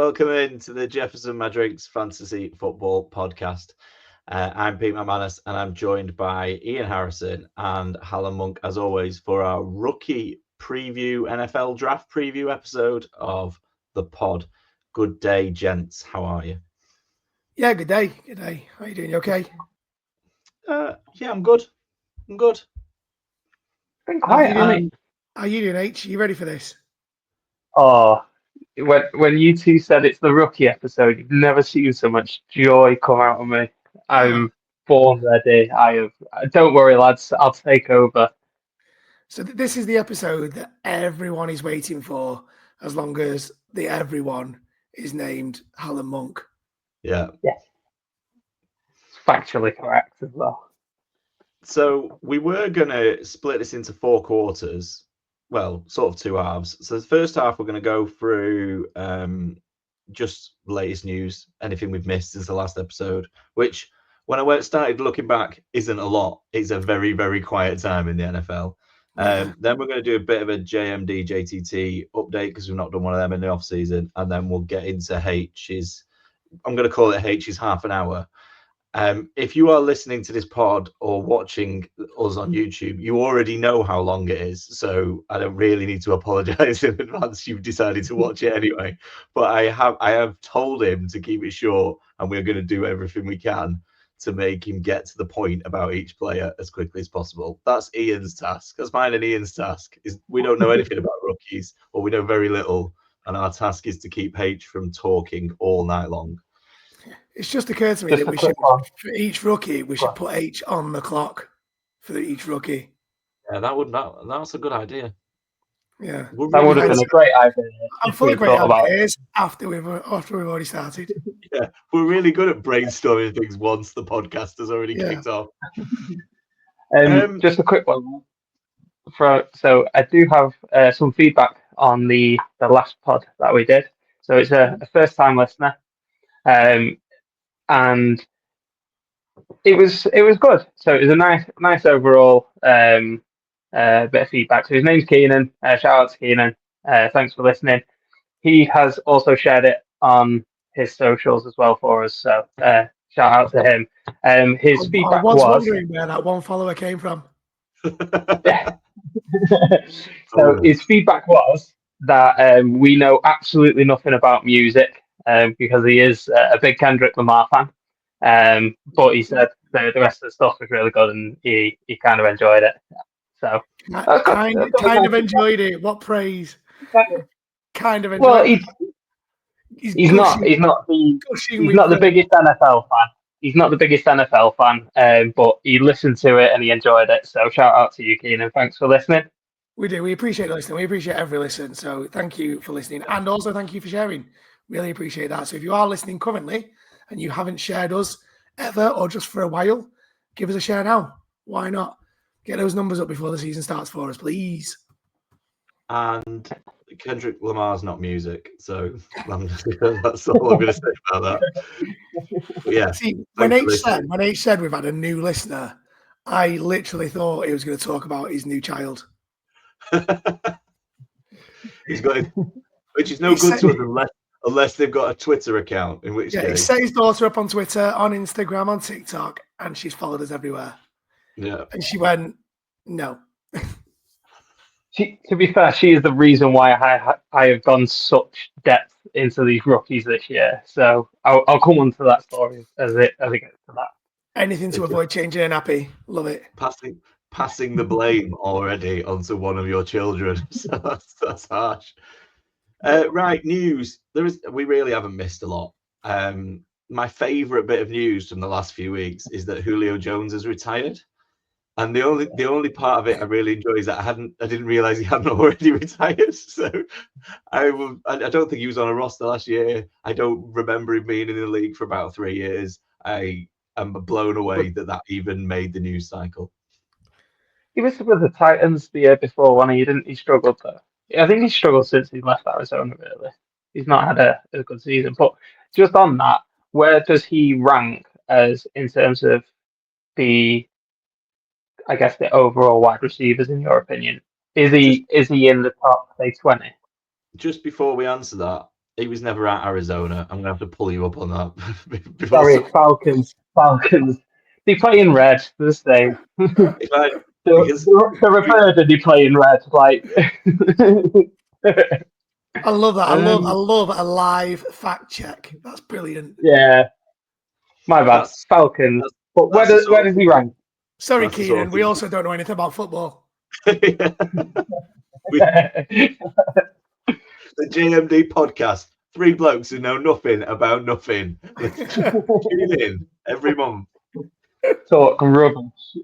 Welcome into the Jefferson Madrig's Fantasy Football Podcast. I'm Pete McManus, and I'm joined by Ian Harrison and Hallam Monk, as always, for our rookie preview, NFL draft preview episode of the pod. Good day, gents. How are you? Yeah, good day. Good day. How are you doing? You okay? Yeah, I'm good. How are you doing, H? Are you ready for this? Oh, when you two said it's the rookie episode, you've never seen so much joy come out of me. I'm born ready. Don't worry, lads. I'll take over. So this is the episode that everyone is waiting for, as long as the everyone is named Hallam Monk. Yeah. Yes. Factually correct as well. So we were going to split this into 4 quarters. Well, sort of 2 halves. So the first half, we're going to go through just latest news, anything we've missed since the last episode, which when I started looking back isn't a lot. It's a very, very quiet time in the NFL. Then we're going to do a bit of a JMD, JTT update because we've not done one of them in the off season. And then we'll get into H's, I'm going to call it H's half an hour. If you are listening to this pod or watching us on YouTube, you already know how long it is. So I don't really need to apologize in advance. You've decided to watch it anyway. But I have told him to keep it short, and we're going to do everything we can to make him get to the point about each player as quickly as possible. That's Ian's task. That's mine and Ian's task. Is we don't know anything about rookies, or we know very little, and our task is to keep H from talking all night long. It's just occurred to me that we should, for each rookie, we should put H on the clock for each rookie. Yeah, that's a good idea. Yeah, that would have been a great idea. I'm full of great ideas after we've already started. Yeah, we're really good at brainstorming things once the podcast has already kicked off. Just a quick one. So I do have some feedback on the last pod that we did. So it's a first time listener. And it was good. So it was a nice overall bit of feedback. So his name's Keenan. Shout out to Keenan. Thanks for listening. He has also shared it on his socials as well for us. So shout out to him. His feedback was wondering where that one follower came from. Yeah. So his feedback was that we know absolutely nothing about music. Because he is a big Kendrick Lamar fan. But he said the rest of the stuff was really good and he kind of enjoyed it. So kind of enjoyed it. What praise? Kind of enjoyed it. He's not the biggest NFL fan. He's not the biggest NFL fan, but he listened to it and he enjoyed it. So shout out to you, Keenan. Thanks for listening. We do. We appreciate listening. We appreciate every listen. So thank you for listening. And also thank you for sharing. Really appreciate that. So if you are listening currently and you haven't shared us ever or just for a while, give us a share now. Why not? Get those numbers up before the season starts for us, please. And Kendrick Lamar's not music, so that's all I'm going to say about that. But yeah. See, when H said we've had a new listener, I literally thought he was going to talk about his new child. He's got, which is no good to us unless they've got a Twitter account, in which case... he set his daughter up on Twitter, on Instagram, on TikTok, and she's followed us everywhere. Yeah. And she went, no. To be fair, she is the reason why I have gone such depth into these rookies this year. So I'll come on to that story as it gets to that. Anything to avoid changing an happy. Love it. Passing the blame already onto one of your children. So that's harsh. Right, news. We really haven't missed a lot. My favourite bit of news from the last few weeks is that Julio Jones has retired, and the only part of it I really enjoy is that I didn't realise he hadn't already retired. So I don't think he was on a roster last year. I don't remember him being in the league for about 3 years. I am blown away that even made the news cycle. He was with the Titans the year before when he struggled though. I think he's struggled since he left Arizona, really. He's not had a good season. But just on that, where does he rank as in terms of the overall wide receivers, in your opinion? Is he in the top, say, 20? Just before we answer that, He was never at Arizona. I'm gonna have to pull you up on that. Sorry, Falcons. They play in red. They're the same. Because They're a bird and they play in red. Like. I love that. I love a live fact check. That's brilliant. Yeah. My bad. Falcons. But where does he rank? Sorry, Keenan. We also don't know anything about football. The JMD podcast. 3 blokes who know nothing about nothing. Tune in every month. Talk rubbish.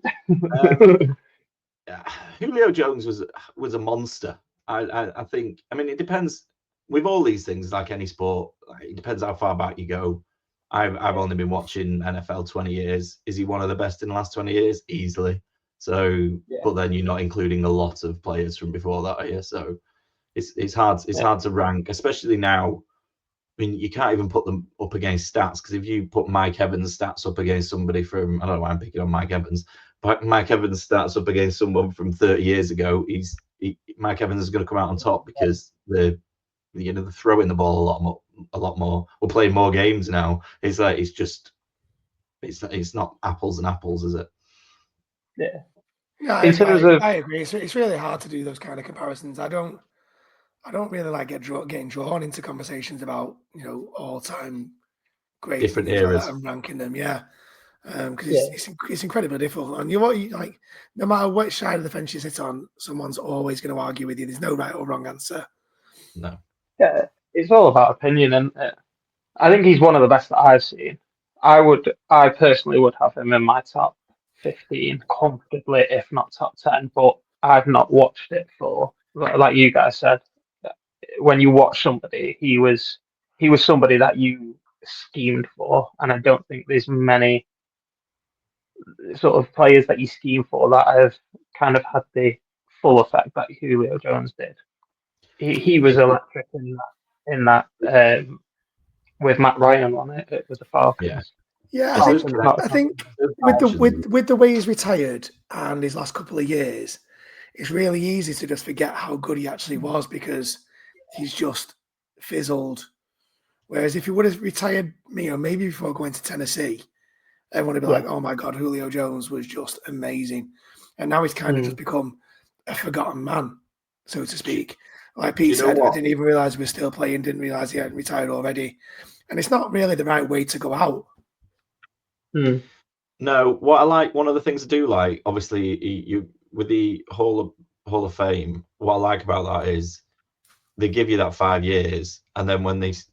Julio Jones was a monster. I think. I mean, it depends. With all these things, like any sport, it depends how far back you go. I've only been watching NFL 20 years. Is he one of the best in the last 20 years? Easily. So, but then you're not including a lot of players from before that, are you? So it's hard to rank, especially now. I mean, you can't even put them up against stats, because if you put Mike Evans' stats up against somebody from, I don't know why I'm picking on Mike Evans, but Mike Evans' stats up against someone from 30 years ago, Mike Evans is going to come out on top, because they're throwing the ball a lot more. We're playing more games now. It's like it's not apples and apples, is it? Yeah. Yeah, I agree. It's really hard to do those kind of comparisons. I don't really like getting drawn into conversations about all-time greats, different eras, and ranking them. Yeah, because it's incredibly difficult. And like, no matter which side of the fence you sit on, someone's always going to argue with you. There's no right or wrong answer. No. Yeah, it's all about opinion, and I think he's one of the best that I've seen. I personally would have him in my top 15 comfortably, if not top 10. But I've not watched it for, like you guys said, when you watch somebody, he was somebody that you schemed for, and I don't think there's many sort of players that you scheme for that have kind of had the full effect that Julio Jones did. He was electric in that with Matt Ryan on it with the Falcons. Yeah, I think with the way he's retired and his last couple of years, it's really easy to just forget how good he actually was, because he's just fizzled. Whereas if he would have retired, maybe before going to Tennessee, everyone would be like, "Oh my God, Julio Jones was just amazing," and now he's kind of just become a forgotten man, so to speak. Like Pete said, I didn't even realize we were still playing. Didn't realize he hadn't retired already, and it's not really the right way to go out. No, what I like, one of the things I do like, obviously, you with the Hall of Fame, what I like about that is they give you that 5 years, and then when there's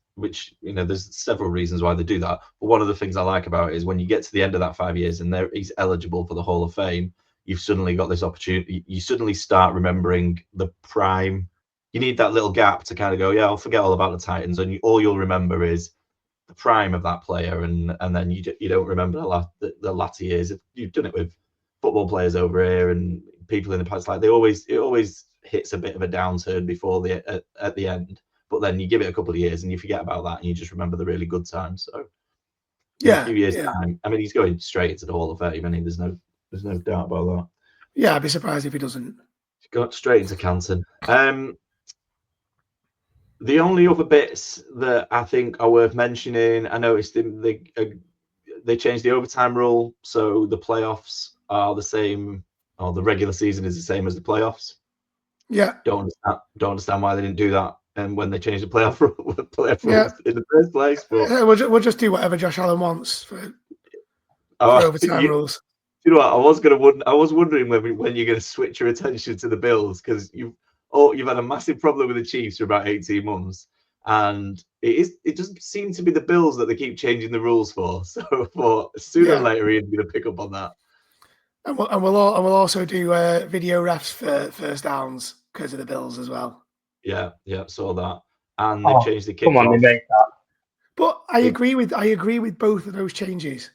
several reasons why they do that. But one of the things I like about it is when you get to the end of that 5 years and he's eligible for the Hall of Fame, you've suddenly got this opportunity. You suddenly start remembering the prime. You need that little gap to kind of go, yeah, I'll forget all about the Titans, and all you'll remember is the prime of that player, and then you don't remember the latter years. You've done it with football players over here and people in the past. Like it always hits a bit of a downturn before at the end, but then you give it a couple of years and you forget about that and you just remember the really good times. So in a few years time, I mean, he's going straight into the Hall of Fame. I mean, there's no doubt about that. Yeah, I'd be surprised if he doesn't. He's got straight into Canton. The only other bits that I think are worth mentioning, I noticed they changed the overtime rule, so the playoffs are the same, or the regular season is the same as the playoffs. Yeah. Don't understand why they didn't do that, and when they changed the playoff rules in the first place. But we'll just do whatever Josh Allen wants for overtime rules. You know what? I was wondering when you're going to switch your attention to the Bills, because you've had a massive problem with the Chiefs for about 18 months, and it doesn't seem to be the Bills that they keep changing the rules for. So sooner or later, Ian's going to pick up on that. And we'll also do video refs for first downs because of the Bills as well. Yeah, saw that, and they've changed the kickoff. Come on, they make that. But I agree with both of those changes.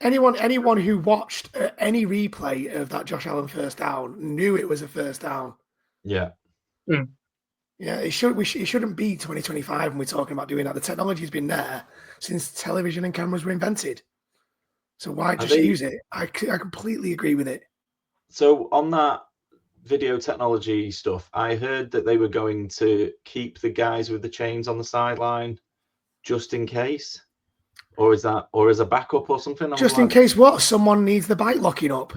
Anyone who watched any replay of that Josh Allen first down knew it was a first down. Yeah. Yeah, it shouldn't be 2025 when we're talking about doing that. The technology's been there since television and cameras were invented. So why just use it? I completely agree with it. So on that, video technology stuff, I heard that they were going to keep the guys with the chains on the sideline just in case, or is a backup or something? Just in case what? Someone needs the bike locking up.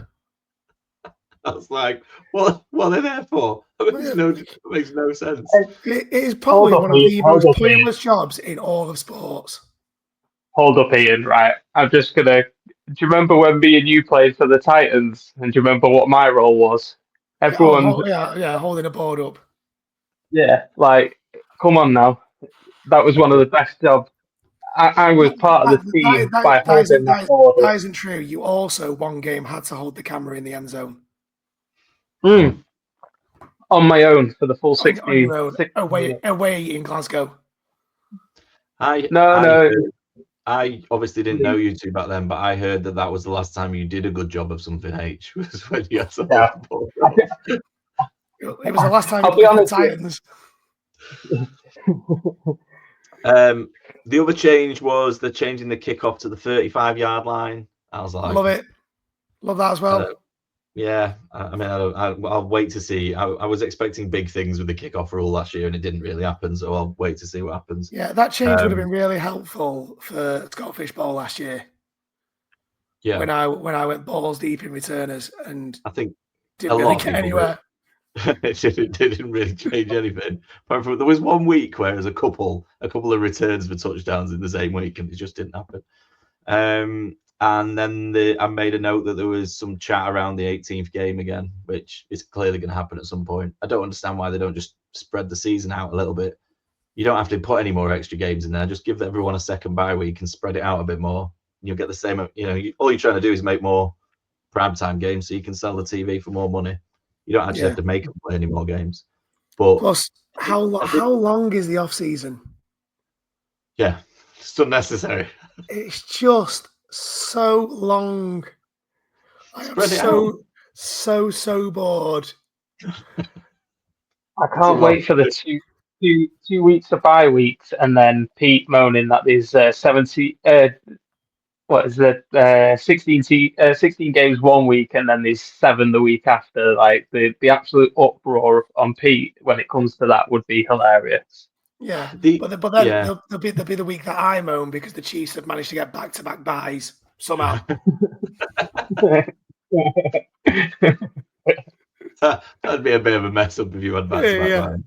I was like, what are they there for? It makes no sense. It is probably one of the most pointless jobs in all of sports. Hold up, Ian. Right, I'm just gonna. Do you remember when me and you played for the Titans? And do you remember what my role was? Everyone. Holding a board up. Yeah, like, come on now. That was one of the best jobs. I was part of the team by holding that board up. That isn't true. You also, one game, had to hold the camera in the end zone. On my own for the full 16. On your own, away in Glasgow. I obviously didn't know you two back then, but I heard that was the last time you did a good job of something, H, was when you had to hold the ball. It was the last time you played the Titans. The other change was the changing the kickoff to the 35-yard line. I was like, love it. Love that as well. Yeah, I mean, I'll wait to see. I was expecting big things with the kickoff rule last year, and it didn't really happen. So I'll wait to see what happens. Yeah, that change would have been really helpful for Scottish Bowl last year. Yeah, when I went balls deep in returners, and I think didn't really get anywhere. It didn't really change anything. Apart from there was 1 week where there's a couple of returns for touchdowns in the same week, and it just didn't happen. And then I made a note that there was some chat around the 18th game again, which is clearly going to happen at some point. I don't understand why they don't just spread the season out a little bit. You don't have to put any more extra games in there. Just give everyone a second bye week and spread it out a bit more. You'll get the same. All you're trying to do is make more primetime games so you can sell the TV for more money. You don't actually have to make them play any more games. But plus, how long is the off season? Yeah, it's unnecessary. It's just so long. I am so bored. I can't wait for the two weeks of bye weeks, and then Pete moaning that there's 16 games 1 week, and then there's 7 the week after. Like the absolute uproar on Pete when it comes to that would be hilarious. Yeah, but then there'll be the week that I moan because the Chiefs have managed to get back-to-back buys somehow. That'd be a bit of a mess up if you had back-to-back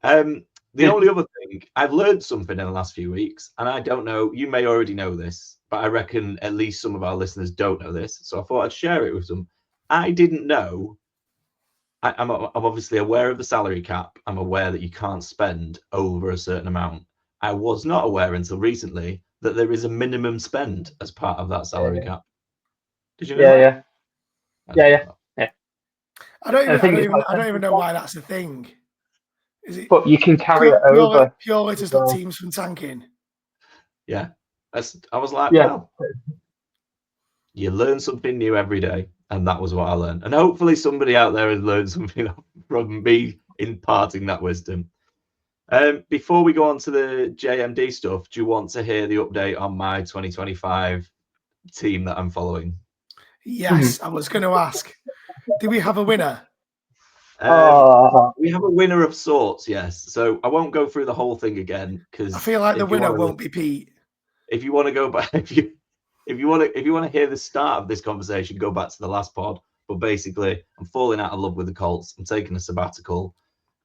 buys. The only other thing, I've learned something in the last few weeks, and I don't know, you may already know this, but I reckon at least some of our listeners don't know this, so I thought I'd share it with them. I didn't know. I'm obviously aware of the salary cap. I'm aware that you can't spend over a certain amount. I was not aware until recently that there is a minimum spend as part of that salary cap. Did you know that? Yeah. I don't even know why that's a thing. Is it? But you can carry it over purely to stop teams from tanking. Yeah, I was like, well, you learn something new every day. And that was what I learned. And hopefully somebody out there has learned something from me imparting that wisdom. Before we go on to the JMD stuff, do you want to hear the update on my 2025 team that I'm following? Yes, I was going to ask. Do we have a winner? We have a winner of sorts, yes. So I won't go through the whole thing again because I feel like the winner won't be Pete. If you want to go back, if you want to hear the start of this conversation, go back to the last pod. But basically, I'm falling out of love with the Colts. I'm taking a sabbatical.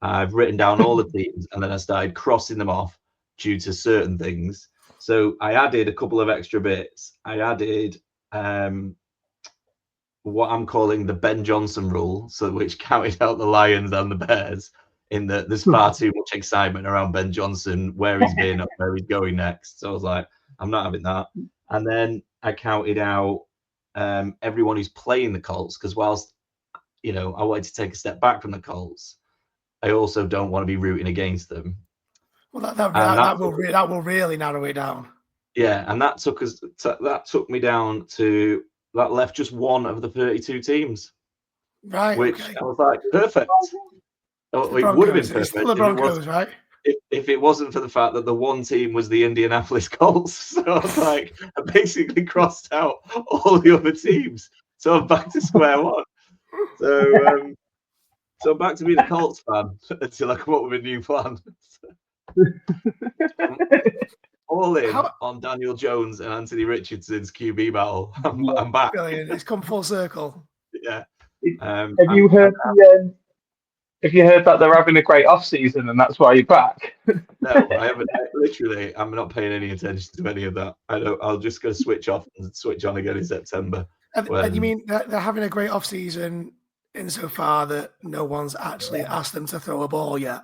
I've written down all the teams, and then I started crossing them off due to certain things. So I added a couple of extra bits. I added what I'm calling the Ben Johnson rule, so which counted out the Lions and the Bears, in that there's far too much excitement around Ben Johnson, where he's been and where he's going next. So I was like, I'm not having that. And then I counted out everyone who's playing the Colts, because whilst, I wanted to take a step back from the Colts, I also don't want to be rooting against them. Well, that will really narrow it down. Yeah, and that took me down to, that left just one of the 32 teams. Right. Which I was like, perfect. It would have been perfect. It's still the Broncos, right? If it wasn't for the fact that the one team was the Indianapolis Colts. So I was like, I basically crossed out all the other teams. So I'm back to square one. So So I'm back to being a Colts fan until I come up with a new plan. I'm all in on Daniel Jones and Anthony Richardson's QB battle. I'm back. Brilliant. It's come full circle. Yeah. Have you heard that they're having a great off season and that's why you're back? No, I haven't. Literally, I'm not paying any attention to any of that. I'll just go switch off and switch on again in September. And you mean they're having a great off season insofar that no one's actually asked them to throw a ball yet?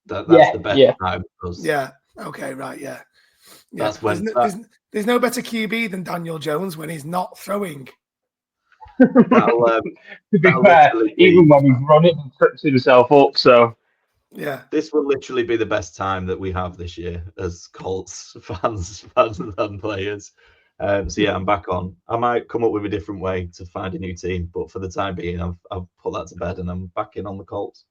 That's the best time. Yeah. Okay. Right. Yeah. That's when there's no better QB than Daniel Jones when he's not throwing. To be fair, even when he's running and trips himself up, so yeah, this will literally be the best time that we have this year as Colts fans and players. So yeah, I'm back on. I might come up with a different way to find a new team, but for the time being, I've put that to bed and I'm back in on the Colts.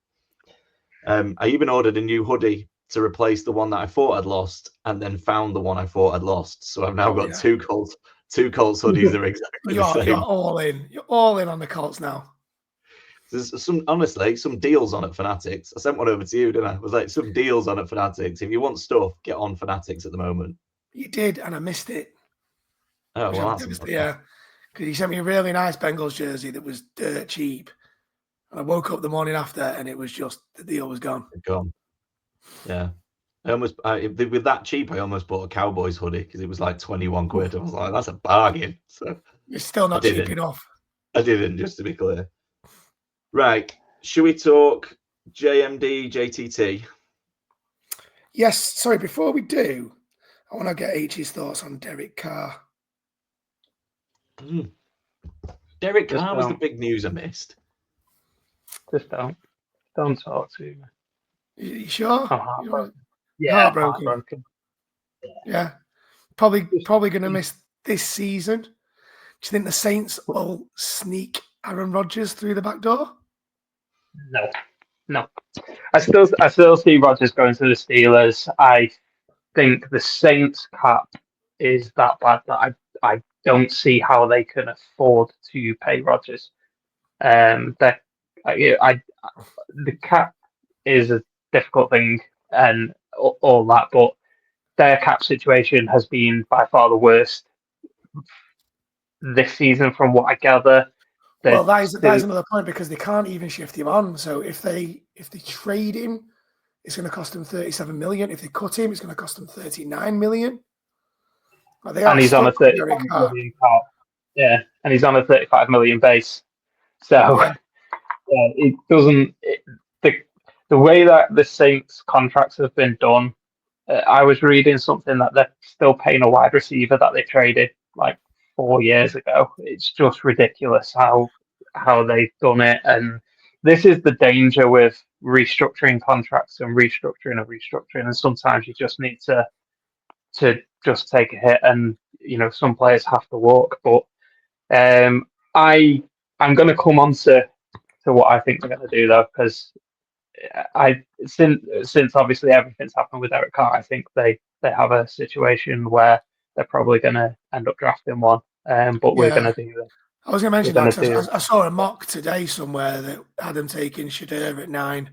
I even ordered a new hoodie to replace the one that I thought I'd lost, and then found the one I thought I'd lost. So I've now got two Colts hoodies that are exactly the same. You're all in. You're all in on the Colts now. There's some deals on at Fanatics. I sent one over to you, didn't I? It was like some deals on at Fanatics. If you want stuff, get on Fanatics at the moment. You did, and I missed it. Oh, well, yeah. Because you sent me a really nice Bengals jersey that was dirt cheap. And I woke up the morning after and it was just, the deal was gone. Gone. Yeah. With that cheap, I almost bought a Cowboys hoodie because it was like 21 quid. I was like, that's a bargain. So it's still not cheap enough. I didn't, just to be clear. Right. Should we talk JMD, JTT? Yes. Sorry, before we do, I want to get H's thoughts on Derek Carr. Derek Carr was the big news I missed. Just don't talk to me. You sure? I'm heartbroken. Heartbroken. Yeah. Probably going to miss this season. Do you think the Saints will sneak Aaron Rodgers through the back door? No. I still see Rodgers going to the Steelers. I think the Saints cap is that bad that I don't see how they can afford to pay Rodgers. The cap is a difficult thing and all that, but their cap situation has been by far the worst this season, from what I gather. Well, that is another point, because they can't even shift him on. So if they trade him, it's going to cost them 37 million. If they cut him, it's going to cost them 39 million. And he's on a 35 million cap. Yeah, and he's on a 35 million base. So it doesn't. The way that the Saints contracts have been done, I was reading something that they're still paying a wide receiver that they traded like 4 years ago. It's just ridiculous how they've done it, and this is the danger with restructuring contracts and restructuring. And sometimes you just need to just take a hit, and some players have to walk. But I'm going to come on to what I think they're going to do, though, because since obviously everything's happened with Derek Carr, I think they have a situation where they're probably going to end up drafting one. But we're going to do that. I was going to mention that. I saw a mock today somewhere that had him taking Shadur at 9.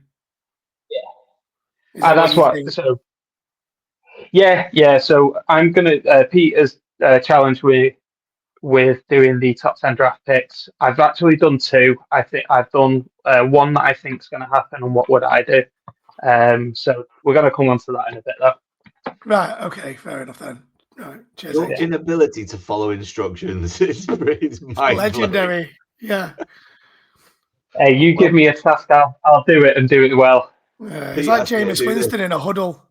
Yeah, that's what. So yeah. So I'm going to. Pete has challenged me with doing the top 10 draft picks. I've actually done 2. I think I've done one that I think is going to happen, and what would I do? So we're going to come on to that in a bit, though. Right. Okay. Fair enough then. Right. Cheers. Your inability to follow instructions is legendary. Yeah. Hey, you give me a task, I'll do it and do it well. It's like Jameis Winston in a huddle.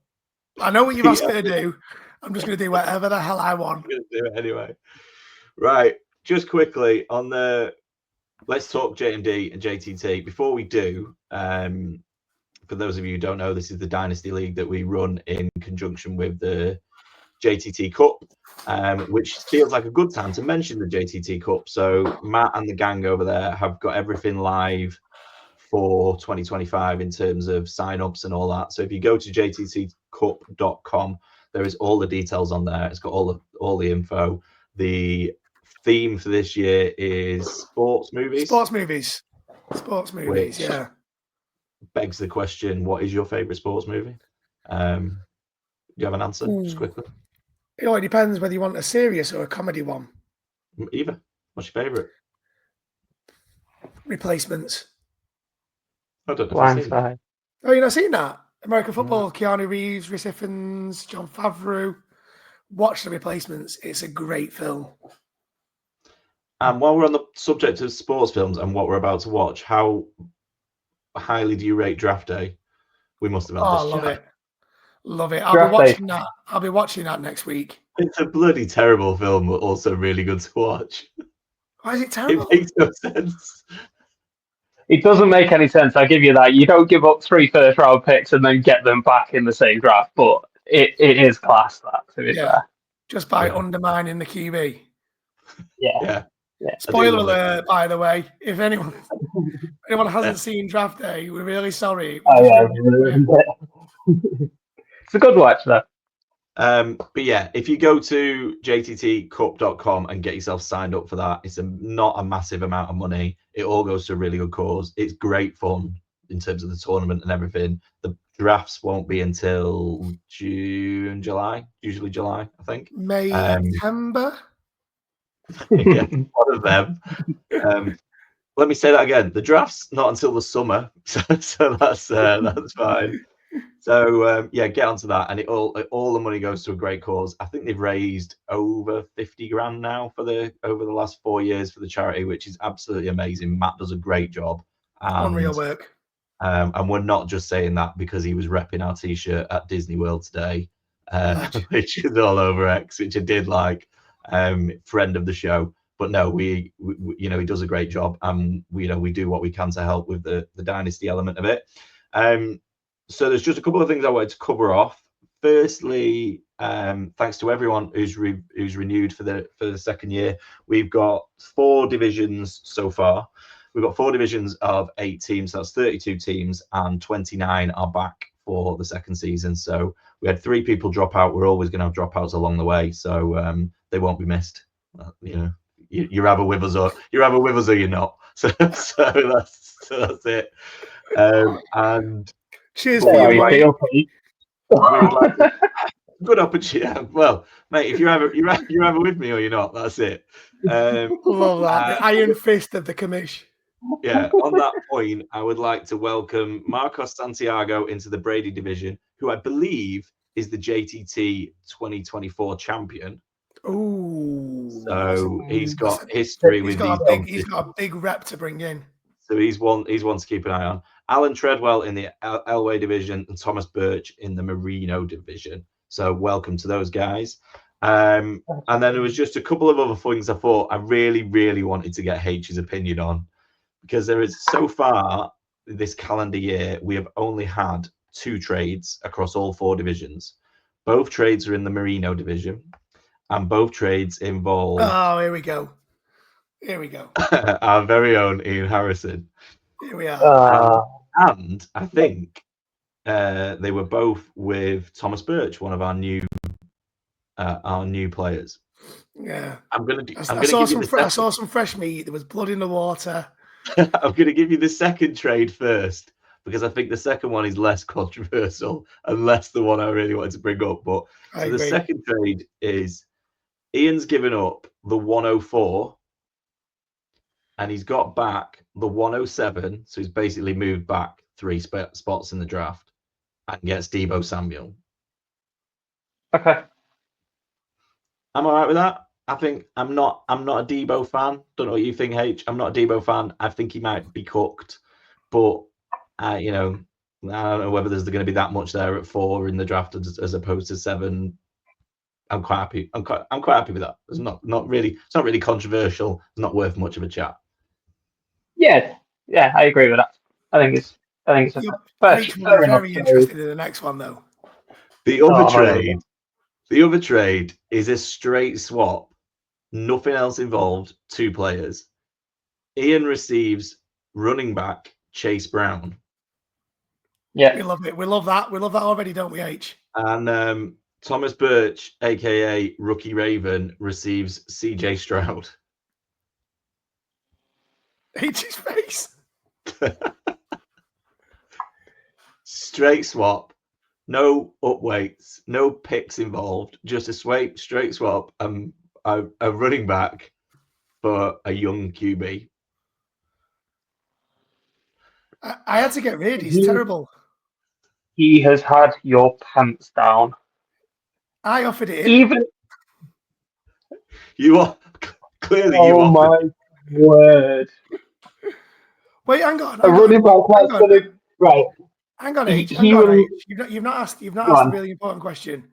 I know what you've asked me to do. I'm just going to do whatever the hell I want. I'm going to do it anyway. Right. Just quickly on let's talk JMD and JTT. Before we do, for those of you who don't know, this is the Dynasty League that we run in conjunction with the JTT Cup, which feels like a good time to mention the JTT Cup. So Matt and the gang over there have got everything live for 2025 in terms of sign-ups and all that. So if you go to jttcup.com, there is all the details on there. It's got all the info. The theme for this year is sports movies. Sports movies, yeah. begs the question: what is your favourite sports movie? Do you have an answer, just quickly? It depends whether you want a serious or a comedy one. Either. What's your favourite? Replacements. I don't know if I've seen that. Blindside. Oh, you've not seen that? American football, Keanu Reeves, Rhys Ifans, John Favreau. Watch The Replacements. It's a great film. And while we're on the subject of sports films and what we're about to watch, how highly do you rate Draft Day? We must have had Oh, this I love chat. it. Love it. I'll Draft be Day. watching that. I'll be watching that next week. It's a bloody terrible film, but also really good to watch. Why is it It terrible? makes no sense. It doesn't make any sense. I give you that. You don't give up 3 first-round picks and then get them back in the same draft, but it is class, that, to be fair. Just by undermining the QB. Yeah. Spoiler alert, by the way. If anyone hasn't seen Draft Day, we're really sorry. It's a good watch, though. But yeah, if you go to jttcup.com and get yourself signed up for that, it's not a massive amount of money. It all goes to a really good cause. It's great fun in terms of the tournament and everything. The drafts won't be until June, July, usually July, I think. May, September. Yeah, one of them. Let me say that again. The draft's not until the summer, so that's fine. So yeah, get onto that, and all the money goes to a great cause. I think they've raised over 50 grand now over the last 4 years for the charity, which is absolutely amazing. Matt does a great job. Unreal work. And we're not just saying that because he was repping our t-shirt at Disney World today, which is all over X, which I did like. Friend of the show. But no, we he does a great job, and we do what we can to help with the dynasty element of it. So there's just a couple of things I wanted to cover off. Firstly, thanks to everyone who's renewed for the second year. We've got 4 divisions so far. We've got 4 divisions of 8 teams. So that's 32 teams, and 29 are back for the second season. So we had 3 people drop out. We're always going to have dropouts along the way, so they won't be missed. You're either with us or you're not. So that's it. And cheers for you, Pete. Good opportunity. Yeah. Well, mate, if you're either with me or you're not. That's it. Love that. The iron fist of the commish. Yeah. On that point, I would like to welcome Marcos Santiago into the Brady division, who I believe is the JTT 2024 champion. Ooh. So he's got history with these. He's got a big rep to bring in. So he's one to keep an eye on. Alan Treadwell in the Elway division and Thomas Birch in the Merino division. So welcome to those guys. And then there was just a couple of other things I thought I really, really wanted to get H's opinion on, because there is so far this calendar year, we have only had 2 trades across all 4 divisions. Both trades are in the Merino division, and both trades involve. Oh, here we go. Our very own Ian Harrison. Here we are. And I think they were both with Thomas Birch, one of our new players. Yeah. I saw some fresh meat. There was blood in the water. I'm going to give you the second trade first, because I think the second one is less controversial and less the one I really wanted to bring up. But the second trade is Ian's given up the 104. And he's got back the 107, so he's basically moved back 3 spots in the draft and gets Deebo Samuel. Okay. I'm all right with that. I think I'm not a Deebo fan. Don't know what you think, H. I'm not a Deebo fan. I think he might be cooked, but I don't know whether there's going to be that much there at 4 in the draft as opposed to 7. I'm quite happy. I'm quite happy with that. It's not really controversial. It's not worth much of a chat. Yeah, I agree with that. I think it's very interested in the next one though. The other trade is a straight swap, nothing else involved, 2 players. Ian receives running back Chase Brown. Yeah, we love it. We love that. We love that already, don't we, H? And Thomas Birch, aka Rookie Raven, receives CJ Stroud. H's face. straight swap, no upweights, no picks involved, just a straight swap, and a running back for a young QB. I had to get rid. He's terrible. He has had your pants down. I offered it in. Even You are clearly you oh offered. my word! Wait, hang on. A running back that's gonna right. Hang on, He- H. he Hang on, will- H. You've not asked a really important question.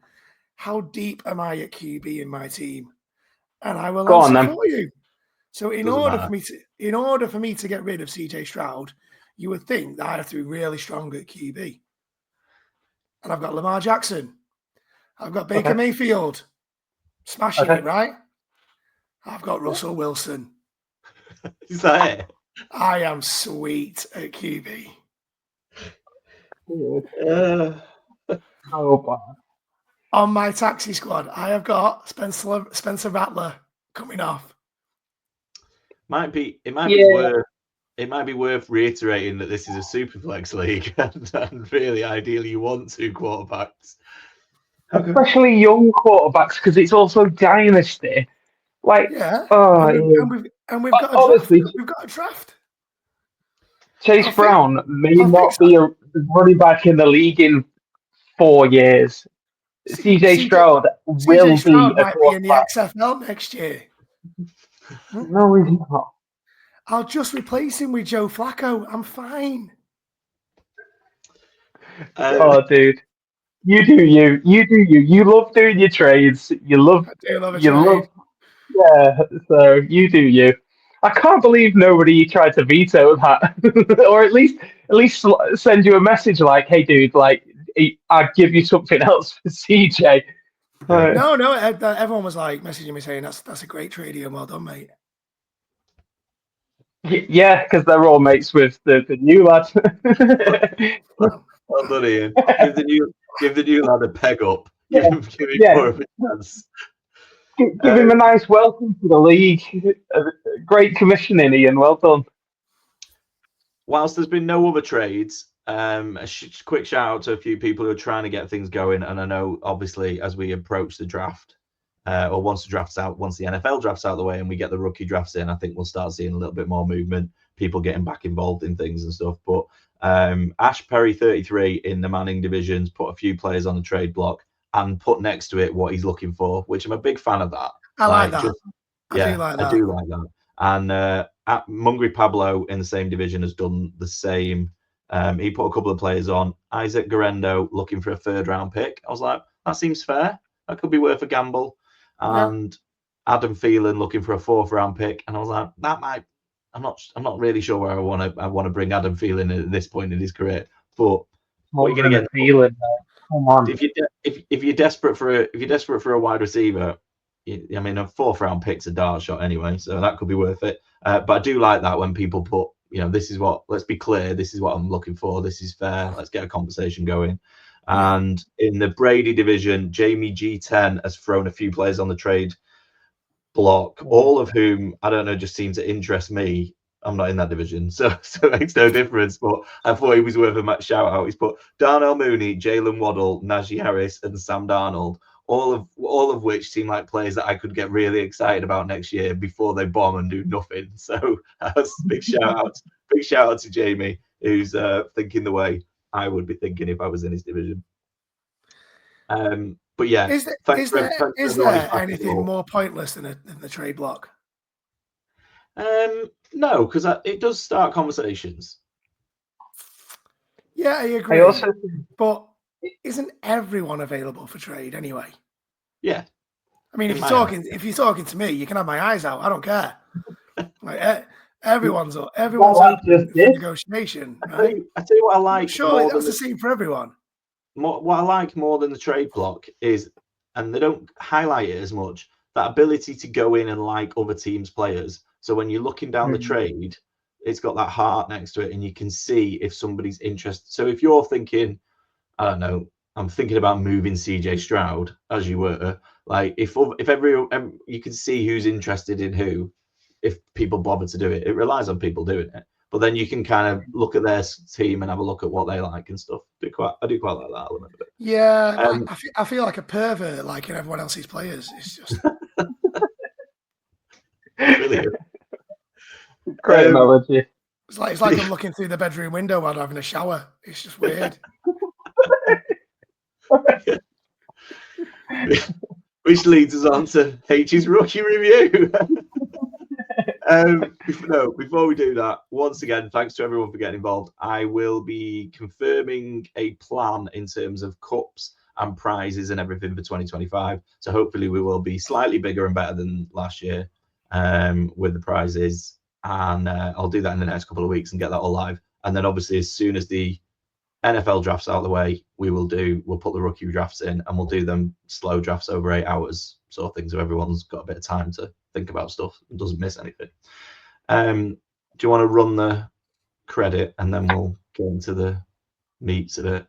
How deep am I at QB in my team? And I will Go on, answer then. for you. So in Doesn't order matter. for me to get rid of CJ Stroud, you would think that I have to be really strong at QB. And I've got Lamar Jackson. I've got Baker Mayfield. Smashing it, right? I've got Russell Wilson. Is that it? I am sweet at QB. Oh, bad. On my taxi squad, I have got Spencer Rattler coming off. It might be worth reiterating that this is a superflex league, and really, ideally, you want 2 quarterbacks, Especially young quarterbacks, because it's also dynasty. Like, Yeah, oh, and we've got a honestly, draft. We've got a draft. Chase Brown may not be a running back in the league in 4 years. CJ Stroud will be a might be in the quarterback. XFL next year. No, he's not. I'll just replace him with Joe Flacco. I'm fine. Oh, dude. You do you. You do you. You love doing your trades. You love. I do love a You trade. love. Yeah. So you do you. I can't believe nobody tried to veto that, or at least send you a message like, "Hey, dude, like, I'd give you something else for CJ." No, everyone was like messaging me saying that's a great trade, Ian. Well done, mate. Yeah, because they're all mates with the new lad. Well done, Ian. Give the new lad a peg up. Give him more of a chance. Give him a nice welcome to the league. Great commissioning, Ian. Well done. Whilst there's been no other trades, a quick shout out to a few people who are trying to get things going. And I know, obviously, as we approach the draft, or once the NFL draft's out of the way and we get the rookie drafts in, I think we'll start seeing a little bit more movement, people getting back involved in things and stuff. But Ash Perry 33 in the Manning divisions put a few players on the trade block and put next to it what he's looking for, which I'm a big fan of that. I like that. I do like that. And Mungry Pablo in the same division has done the same. He put a couple of players on. Isaac Garendo looking for a 3rd round pick. I was like, that seems fair. That could be worth a gamble. And Adam Thielen looking for a 4th round pick. And I was like, that might. I'm not really sure where I want to bring Adam Thielen at this point in his career. But what are you going to get? Thielen, come on. If you're desperate for a wide receiver, I mean, a 4th round pick's a dart shot anyway, so that could be worth it. But I do like that when people put, let's be clear, this is what I'm looking for. This is fair. Let's get a conversation going. And in the Brady division, Jamie G10 has thrown a few players on the trade block, all of whom, I don't know, just seem to interest me. I'm not in that division, so it makes no difference. But I thought he was worth a shout out. He's put Darnell Mooney, Jalen Waddle, Najee Harris, and Sam Darnold, all of which seem like players that I could get really excited about next year before they bomb and do nothing. So that's big shout out to Jamie, who's thinking the way I would be thinking if I was in his division. But yeah, is there anything more pointless than the trade block? No, because it does start conversations. Yeah, I agree. But isn't everyone available for trade anyway? Yeah. I mean, if you're talking to me, you can have my eyes out. I don't care. Like everyone's open for negotiation. Right? I tell you what I like. Surely that's the same for everyone. What I like more than the trade block is, and they don't highlight it as much, that ability to go in and like other teams' players. So when you're looking down the trade, it's got that heart next to it, and you can see if somebody's interested. So if you're thinking, I don't know, I'm thinking about moving CJ Stroud, as you were, like if you can see who's interested in who, if people bother to do it. It relies on people doing it, but then you can kind of look at their team and have a look at what they like and stuff. It quite like that element of it. Yeah, I feel like a pervert liking everyone else's players. It's just Brilliant. Great analogy. It's like I'm looking through the bedroom window while I'm having a shower. It's just weird. Which leads us on to H's rookie review. Before we do that, once again, thanks to everyone for getting involved. I will be confirming a plan in terms of cups and prizes and everything for 2025. So hopefully we will be slightly bigger and better than last year with the prizes. And I'll do that in the next couple of weeks and get that all live. And then obviously as soon as the NFL drafts out of the way, we'll put the rookie drafts in and we'll do them slow drafts over 8 hours, sort of thing, so everyone's got a bit of time to think about stuff and doesn't miss anything. Do you want to run the credit and then we'll get into the meats of it?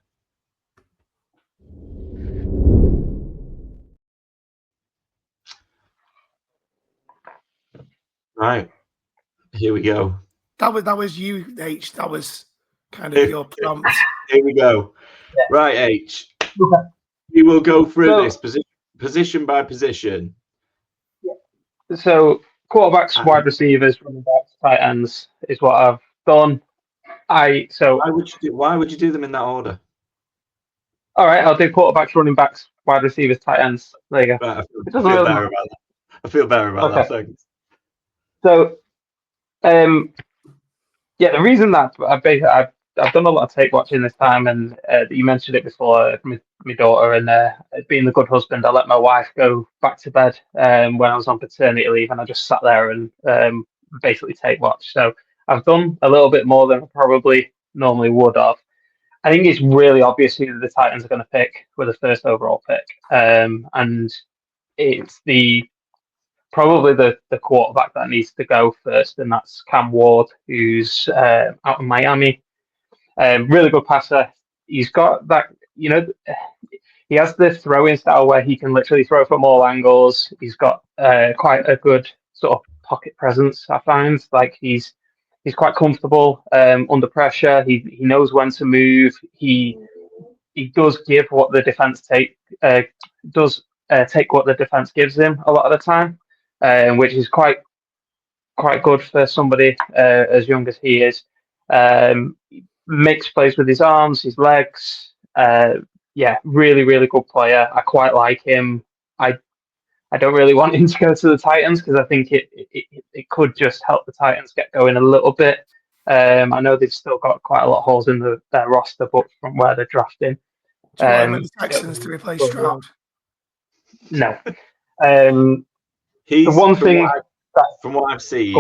Right, here we go. That was you, H. That was kind of your prompt. Here we go. Yeah. Right, H. Okay. We will go through this position by position. Yeah. So quarterbacks, wide receivers, running backs, tight ends is what I've done. Why would you do them in that order? All right, I'll do quarterbacks, running backs, wide receivers, tight ends. There you go. Right, I feel better about that. Thanks. So, the reason that I've done a lot of tape watching this time, and you mentioned it before, my daughter, and being the good husband, I let my wife go back to bed when I was on paternity leave, and I just sat there and basically tape watch. So I've done a little bit more than I probably normally would have. I think it's really obvious who the Titans are going to pick with the first overall pick, and it's probably the quarterback that needs to go first, and that's Cam Ward, who's out in Miami. Really good passer. He's got that, he has the throwing style where he can literally throw from all angles. He's got quite a good sort of pocket presence, I find. Like he's quite comfortable under pressure. He knows when to move. He does give what the defense take what the defense gives him a lot of the time. Which is quite good for somebody as young as he is. Makes plays with his arms, his legs. Really, really good player. I quite like him. I don't really want him to go to the Titans because I think it could just help the Titans get going a little bit. I know they've still got quite a lot of holes in their roster, but from where they're drafting. Do you want the Texans to replace Stroud? No. He's, the one thing from what I've seen,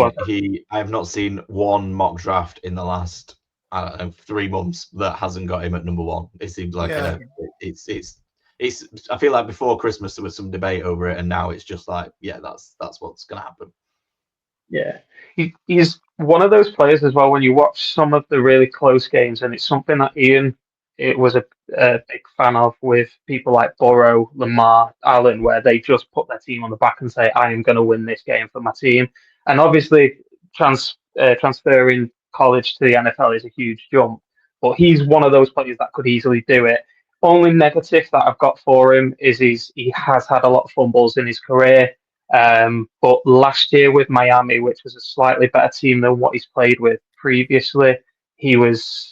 I have not seen one mock draft in the last 3 months that hasn't got him at number 1. It seems like it's. I feel like before Christmas there was some debate over it, and now it's just like, that's what's going to happen. Yeah, he's one of those players as well. When you watch some of the really close games, and it's something that Ian was a big fan of with people like Burrow, Lamar, Allen, where they just put their team on the back and say, I am going to win this game for my team. And obviously transferring college to the NFL is a huge jump, but he's one of those players that could easily do it. Only negative that I've got for him is he has had a lot of fumbles in his career. But last year with Miami, which was a slightly better team than what he's played with previously, he was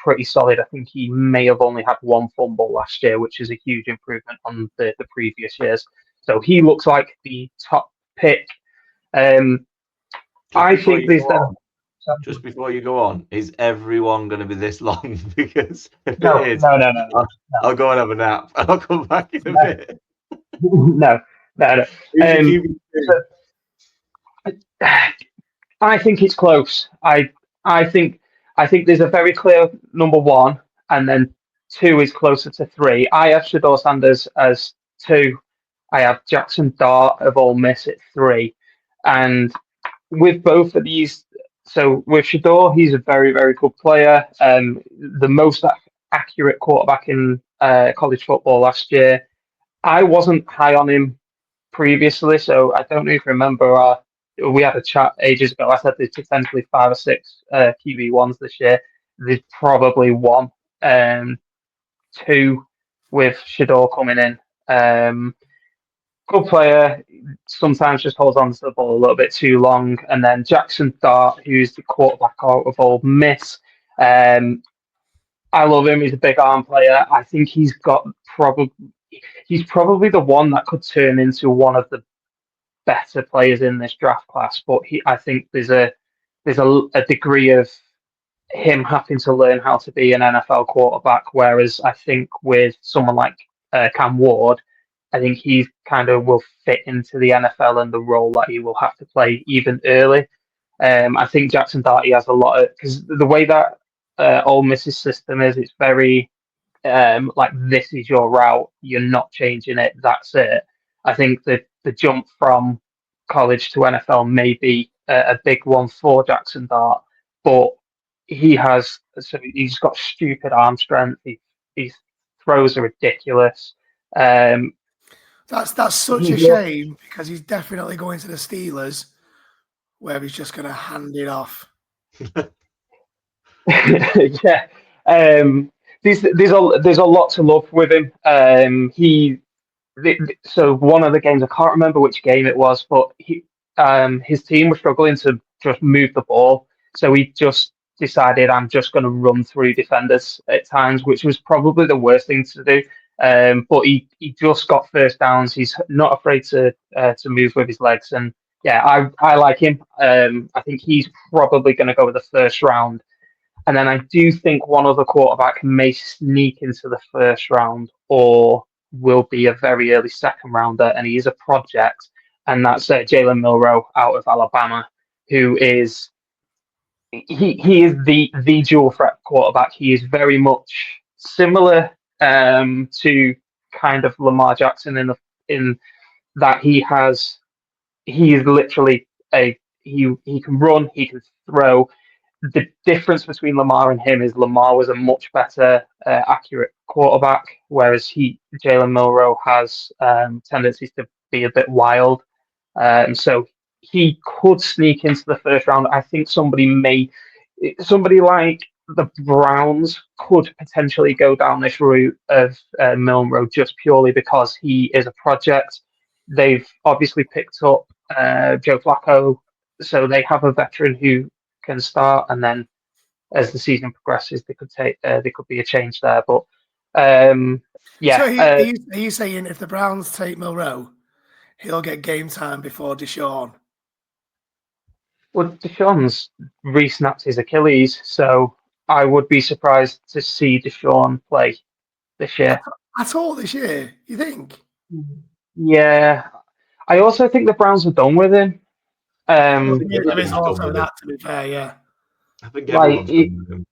pretty solid. I think he may have only had 1 fumble last year, which is a huge improvement on the previous years. So he looks like the top pick. I think there's just before you go on, is everyone going to be this long? Because if no, it is, no. I'll go and have a nap. I'll come back in a bit. No. I think it's close. I think there's a very clear number 1, and then 2 is closer to 3. I have Shador Sanders as 2. I have Jackson Dart of Ole Miss at 3, and with both of these. So with Shador, he's a very, very good player. The most accurate quarterback in college football last year. I wasn't high on him previously, so I don't know if you remember. We had a chat ages ago. I said there's potentially 5 or 6 QB1s this year. There's probably 1. 2 with Shador coming in. Good player, sometimes just holds on to the ball a little bit too long. And then Jackson Dart, who's the quarterback out of Ole Miss. I love him. He's a big arm player. I think he's probably the one that could turn into one of the better players in this draft class. But I think there's a degree of him having to learn how to be an NFL quarterback. Whereas I think with someone like Cam Ward, I think he kind of will fit into the NFL and the role that he will have to play even early. I think Jackson Darty has a lot of, because the way that Ole Miss's system is, it's very like, this is your route, you're not changing it, that's it. I think that the jump from college to NFL may be a big one for Jackson Dart, but he's got stupid arm strength. His throws are ridiculous. That's such a shame, because he's definitely going to the Steelers, where he's just going to hand it off. Yeah. There's a lot to love with him. So one of the games, I can't remember which game it was, but his team was struggling to just move the ball. So he just decided, I'm just going to run through defenders at times, which was probably the worst thing to do. But he just got first downs. He's not afraid to move with his legs. And yeah, I like him. I think he's probably going to go with the first round. And then I do think one other quarterback may sneak into the first round, or will be a very early second rounder, and he is a project, and that's Jalen Milroe out of Alabama, who is he is the dual threat quarterback. He is very much similar to kind of Lamar Jackson in that he is literally he can run, he can throw. The difference between Lamar and him is Lamar was a much better accurate quarterback, whereas Jalen Milroe has tendencies to be a bit wild. So he could sneak into the first round. I think somebody like the Browns could potentially go down this route of Milroe, just purely because he is a project. They've obviously picked up Joe Flacco, so they have a veteran who can start, and then as the season progresses, there could be a change there. But yeah. So he's saying if the Browns take Milroe, he'll get game time before Deshaun. Well, Deshaun's re-snapped his Achilles, so I would be surprised to see Deshaun play this year. At all this year, you think? Yeah. I also think the Browns are done with him. There is also that, to be fair, yeah. I think everyone's done with him.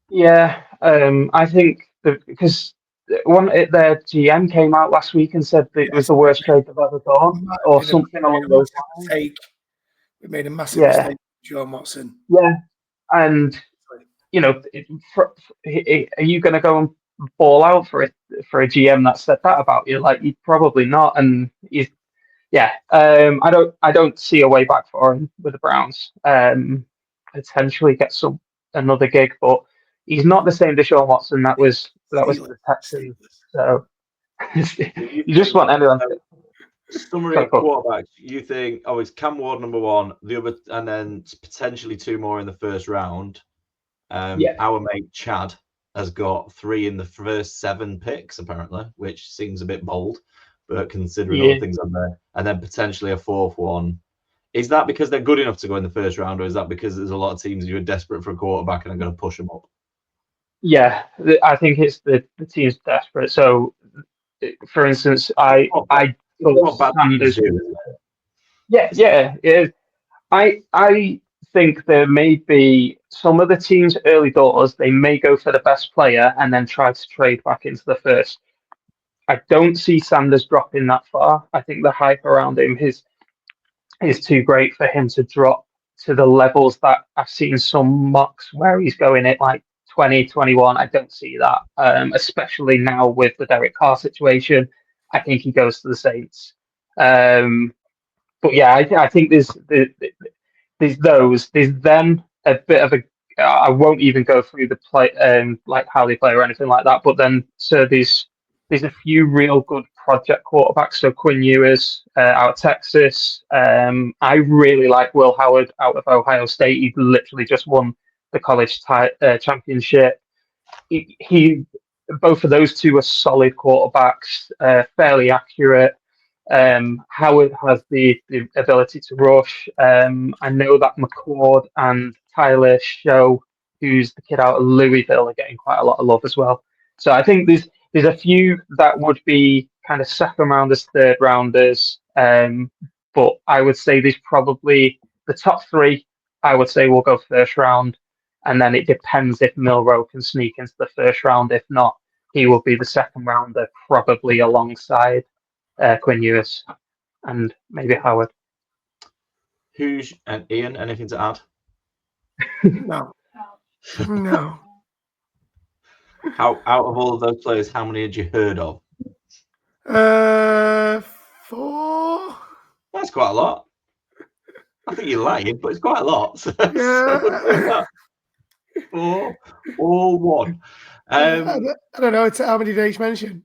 Yeah, I think because their GM came out last week and said that it was the worst trade they've ever done, or something along those lines. We made a massive mistake, John Watson. Yeah, and are you going to go and ball out for a GM that said that about you? Like, you probably not. And I don't see a way back for him with the Browns. Potentially get another gig, but he's not the same Deshaun Watson that was the Texans. So you just want anyone to. Summary of quarterbacks. You think, it's Cam Ward number one, the other, and then potentially 2 more in the first round. Our mate Chad has got 3 in the first 7 picks, apparently, which seems a bit bold, but considering all the things on there, and then potentially a 4th one. Is that because they're good enough to go in the first round, or is that because there's a lot of teams who are desperate for a quarterback and are going to push them up? Yeah, I think it's the team's desperate. So, for instance, I Sanders. I think there may be some of the teams early doors, they may go for the best player and then try to trade back into the first. I don't see Sanders dropping that far. I think the hype around him is too great for him to drop to the levels that I've seen some mocks where he's going at like 20, 21. I don't see that, especially now with the Derek Carr situation. I think he goes to the Saints. But yeah, I think there's those. There's then a bit of I won't even go through the play, like how they play or anything like that. But then, so there's a few real good project quarterbacks. So Quinn Ewers out of Texas. I really like Will Howard out of Ohio State. He literally just won the college championship. He both of those two are solid quarterbacks, fairly accurate. Howard has the ability to rush. I know that McCord and Tyler Show, who's the kid out of Louisville, are getting quite a lot of love as well. So I think there's a few that would be kind of second rounders, third rounders. But I would say there's probably the top three. I would say will go first round, and then it depends if Milrow can sneak into the first round. If not, he will be the second rounder, probably alongside Quinn Ewers and maybe Howard. And Ian, anything to add? No. No. Out of all of those players, how many had you heard of? 4. That's quite a lot. I think you're lying, but it's quite a lot. Yeah. 4 or 1. I don't know. It's how many did each mention?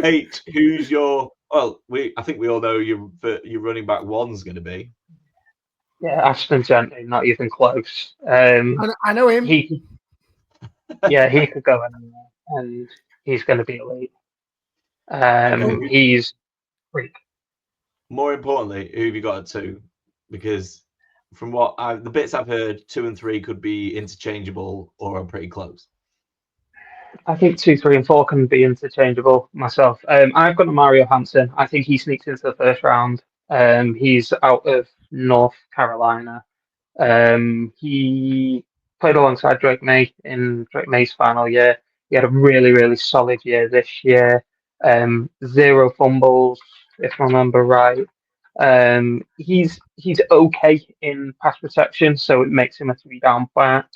8. Who's your? Well, I think we all know your running back 1's going to be. Yeah, Ashton Gentry, not even close. I know him. He could go anywhere, and he's going to be elite. He's freak. More importantly, who have you got at 2? Because from the bits I've heard, 2 and 3 could be interchangeable or are pretty close. I think 2, 3, and 4 can be interchangeable myself. I've got Mario Hampton. I think he sneaks into the first round. He's out of North Carolina. He played alongside Drake May in Drake May's final year. He had a really, really solid year this year. 0 fumbles, if I remember right. He's okay in pass protection, so it makes him a 3-down back.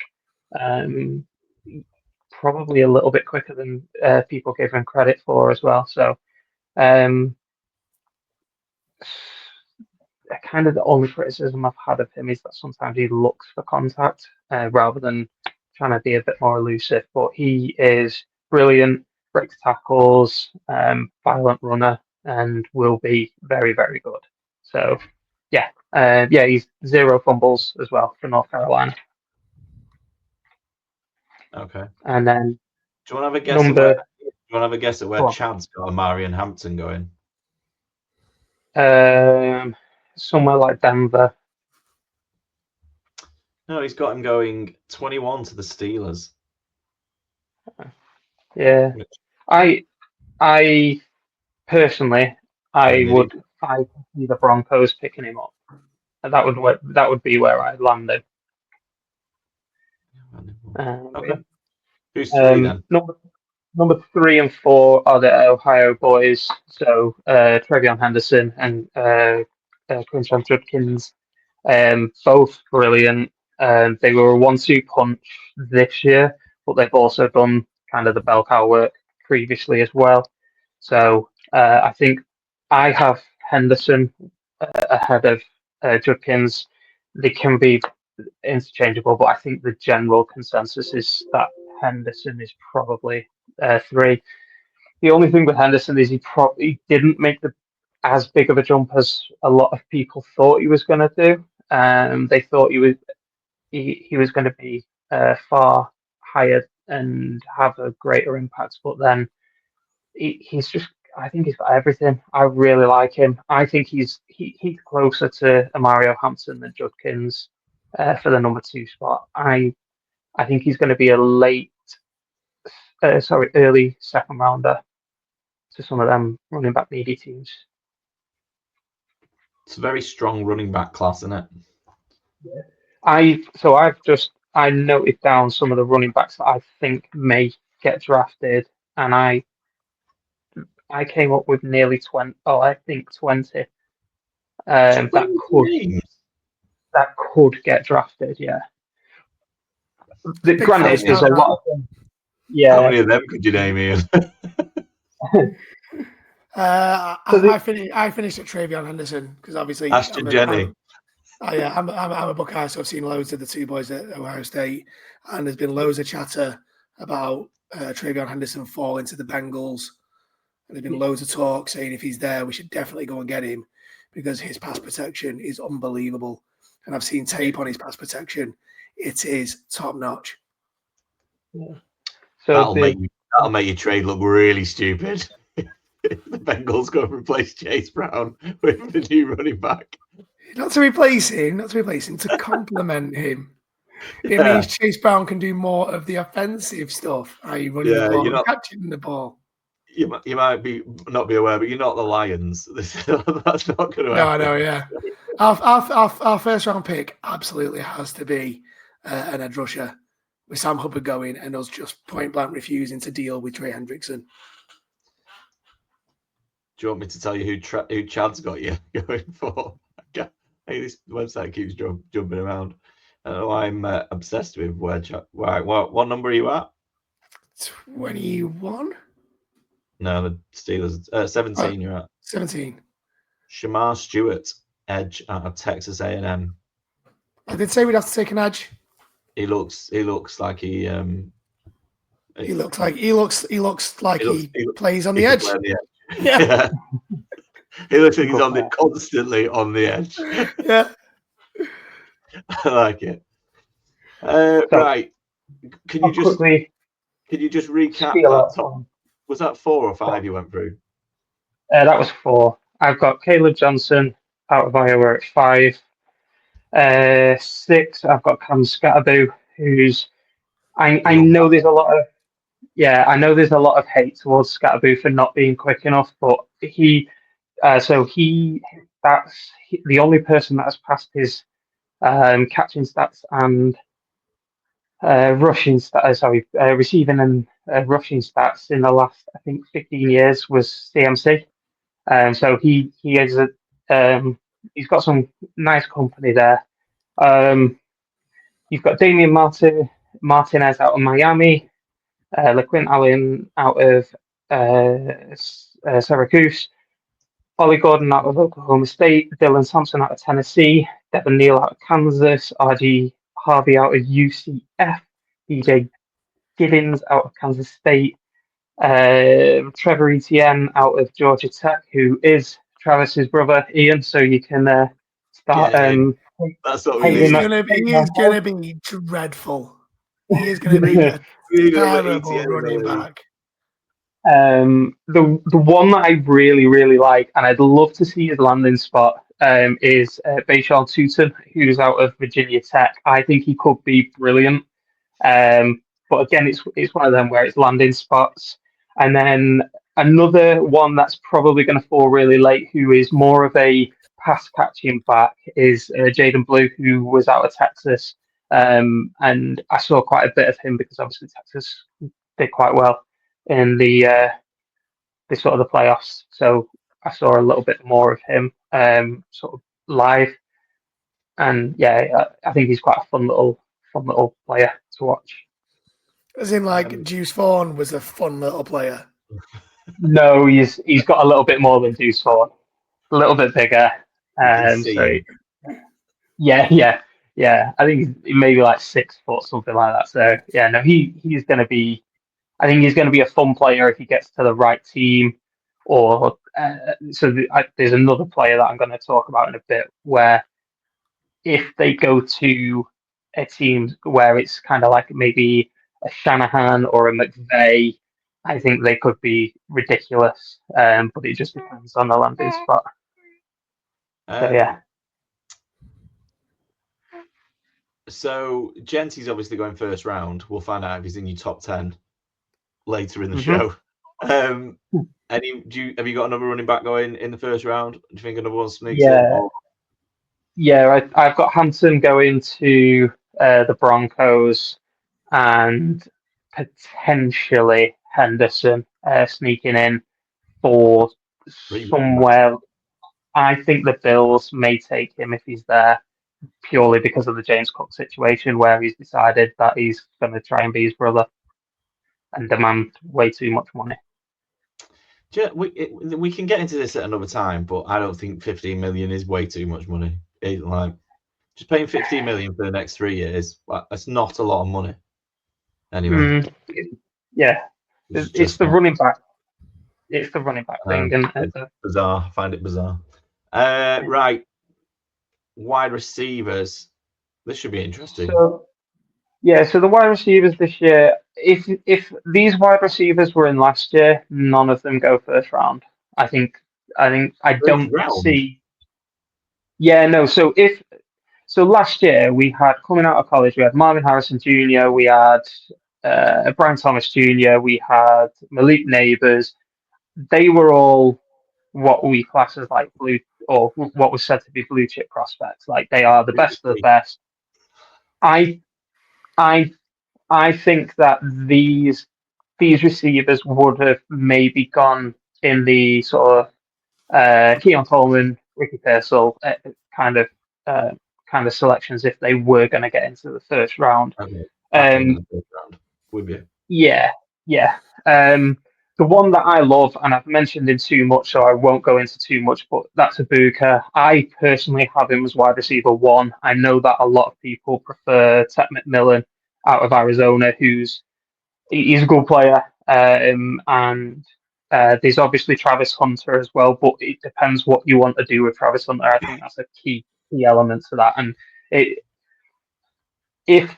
Probably a little bit quicker than people give him credit for as well. So, kind of the only criticism I've had of him is that sometimes he looks for contact rather than trying to be a bit more elusive. But he is brilliant, breaks tackles, violent runner, and will be very, very good. So, he's 0 fumbles as well for North Carolina. Okay. And then, do you want to have a guess? Do you want to have a guess at where Chad's got Amari and Hampton going? Somewhere like Denver. No, he's got him going 21 to the Steelers. Yeah, I personally, I would see the Broncos picking him up. That would be where I'd land him. Okay. Who's 3 then? Number 3 and 4 are the Ohio boys. So Trevion Henderson and Quinton Judkins, both brilliant. They were a 1-2 punch this year, but they've also done kind of the bell cow work previously as well. So I think I have Henderson ahead of Judkins. They can be interchangeable, but I think the general consensus is that Henderson is probably 3. The only thing with Henderson is he probably didn't make as big of a jump as a lot of people thought he was going to do. They thought he was going to be far higher and have a greater impact, but then he's just. I think he's got everything. I really like him. I think he's closer to Mario Hampton than Judkins for the number 2 spot. I think he's going to be a early second rounder to some of them running back needy teams. It's a very strong running back class, isn't it? Yeah. I noted down some of the running backs that I think may get drafted, and I came up with nearly 20. Oh, I think 20. That could get drafted. Yeah. Granted, there's a lot of them. Yeah. How many of them could you name, Ian? I finished at Trevion Henderson because obviously Ashton Jenny. Oh yeah, I'm a Buckeye, so I've seen loads of the two boys at Ohio State, and there's been loads of chatter about Travion Henderson falling to the Bengals. And there's been loads of talk saying if he's there, we should definitely go and get him because his pass protection is unbelievable. And I've seen tape on his pass protection; it is top notch. Yeah. So That'll make your trade look really stupid. The Bengals go and replace Chase Brown with the new running back. Not to replace him, to complement him. It means Chase Brown can do more of the offensive stuff, i.e. running the ball and catching the ball. You might not be aware, but you're not the Lions. That's not going to happen. No, I know, yeah. Our first round pick absolutely has to be an edge rusher with Sam Hubbard going and us just point blank refusing to deal with Trey Hendrickson. Do you want me to tell you who Chad's got you going for? Hey, this website keeps jumping around. I'm obsessed with where Chad. What number are you at? 21. No, the Steelers. 17. You're at 17. Shamar Stewart, edge out of Texas A&M. I did say we'd have to take an edge. He looks like he. He looks like he plays on the edge. Yeah. He looks like he's constantly on the edge. Yeah. I like it. Right. Can you just recap that top? Was that 4 or 5 you went through? That was 4. I've got Caleb Johnson out of Iowa at 5. 6, I've got Cam Scatterboo, who's I know there's a lot of hate towards Scatterboo for not being quick enough, but that's the only person that has passed his catching stats and receiving and rushing stats in the last, I think, 15 years was CMC. So he is he's got some nice company there. You've got Damian Martinez out of Miami, LeQuint Allen out of Syracuse, Ollie Gordon out of Oklahoma State, Dylan Thompson out of Tennessee, Devin Neal out of Kansas, R.G. Harvey out of UCF, DJ Giddens out of Kansas State, Trevor Etienne out of Georgia Tech, who is Travis's brother, Ian, so you can start. That's what he is going to be dreadful. He is going to be a terrible running back. The one that I really, really like, and I'd love to see his landing spot, is Bayshawn Tutin, who's out of Virginia Tech. I think he could be brilliant. But again, it's one of them where it's landing spots. And then another one that's probably going to fall really late, who is more of a pass catching back, is Jaden Blue, who was out of Texas. And I saw quite a bit of him because obviously Texas did quite well in the sort of the playoffs. So I saw a little bit more of him sort of live. And yeah, I think he's quite a fun little player to watch. As in, like, Deuce Vaughn was a fun little player. No, he's got a little bit more than Deuce Vaughn, a little bit bigger. Yeah. I think he's maybe like 6 foot, something like that. So yeah, no, he's going to be. I think he's going to be a fun player if he gets to the right team. Or there's another player that I'm going to talk about in a bit where if they go to a team where it's kind of like maybe a Shanahan or a McVay, I think they could be ridiculous. But it just depends on the landing spot. So yeah. So Genty's obviously going first round. We'll find out if he's in your top 10 later in the show. Have you got another running back going in the first round? Do you think another one sneaks in? Yeah, I've got Hampton going to the Broncos and potentially Henderson sneaking in for somewhere. I think the Bills may take him if he's there, purely because of the James Cook situation where he's decided that he's going to try and be his brother and demand way too much money. We can get into this at another time, but I don't think 15 million is way too much money. Just paying 15 million for the next 3 years. Well, that's not a lot of money. Anyway. Yeah. It's the not. running back. It's the running back thing, isn't it? It's bizarre. I find it bizarre. Right. Wide receivers. This should be interesting. So the wide receivers this year, if these wide receivers were in last year, none of them go first round. I don't round? see. Yeah, no. So last year we had coming out of college, we had Marvin Harrison Jr., we had Brian Thomas Jr., we had Malik Neighbors. They were all what we class as like blue, or what was said to be blue chip prospects. Like they are the best of the best. I I I think that these receivers would have maybe gone in the sort of Keon Coleman, Ricky Pearsall kind of selections if they were going to get into the first round. Okay. Back in the first round with you. Yeah. The one that I love, and I've mentioned in too much, so I won't go into too much, but that's Ibuka. I personally have him as wide receiver 1. I know that a lot of people prefer Ted McMillan out of Arizona, he's a good player, and there's obviously Travis Hunter as well, but it depends what you want to do with Travis Hunter. I think that's a key element to that. And if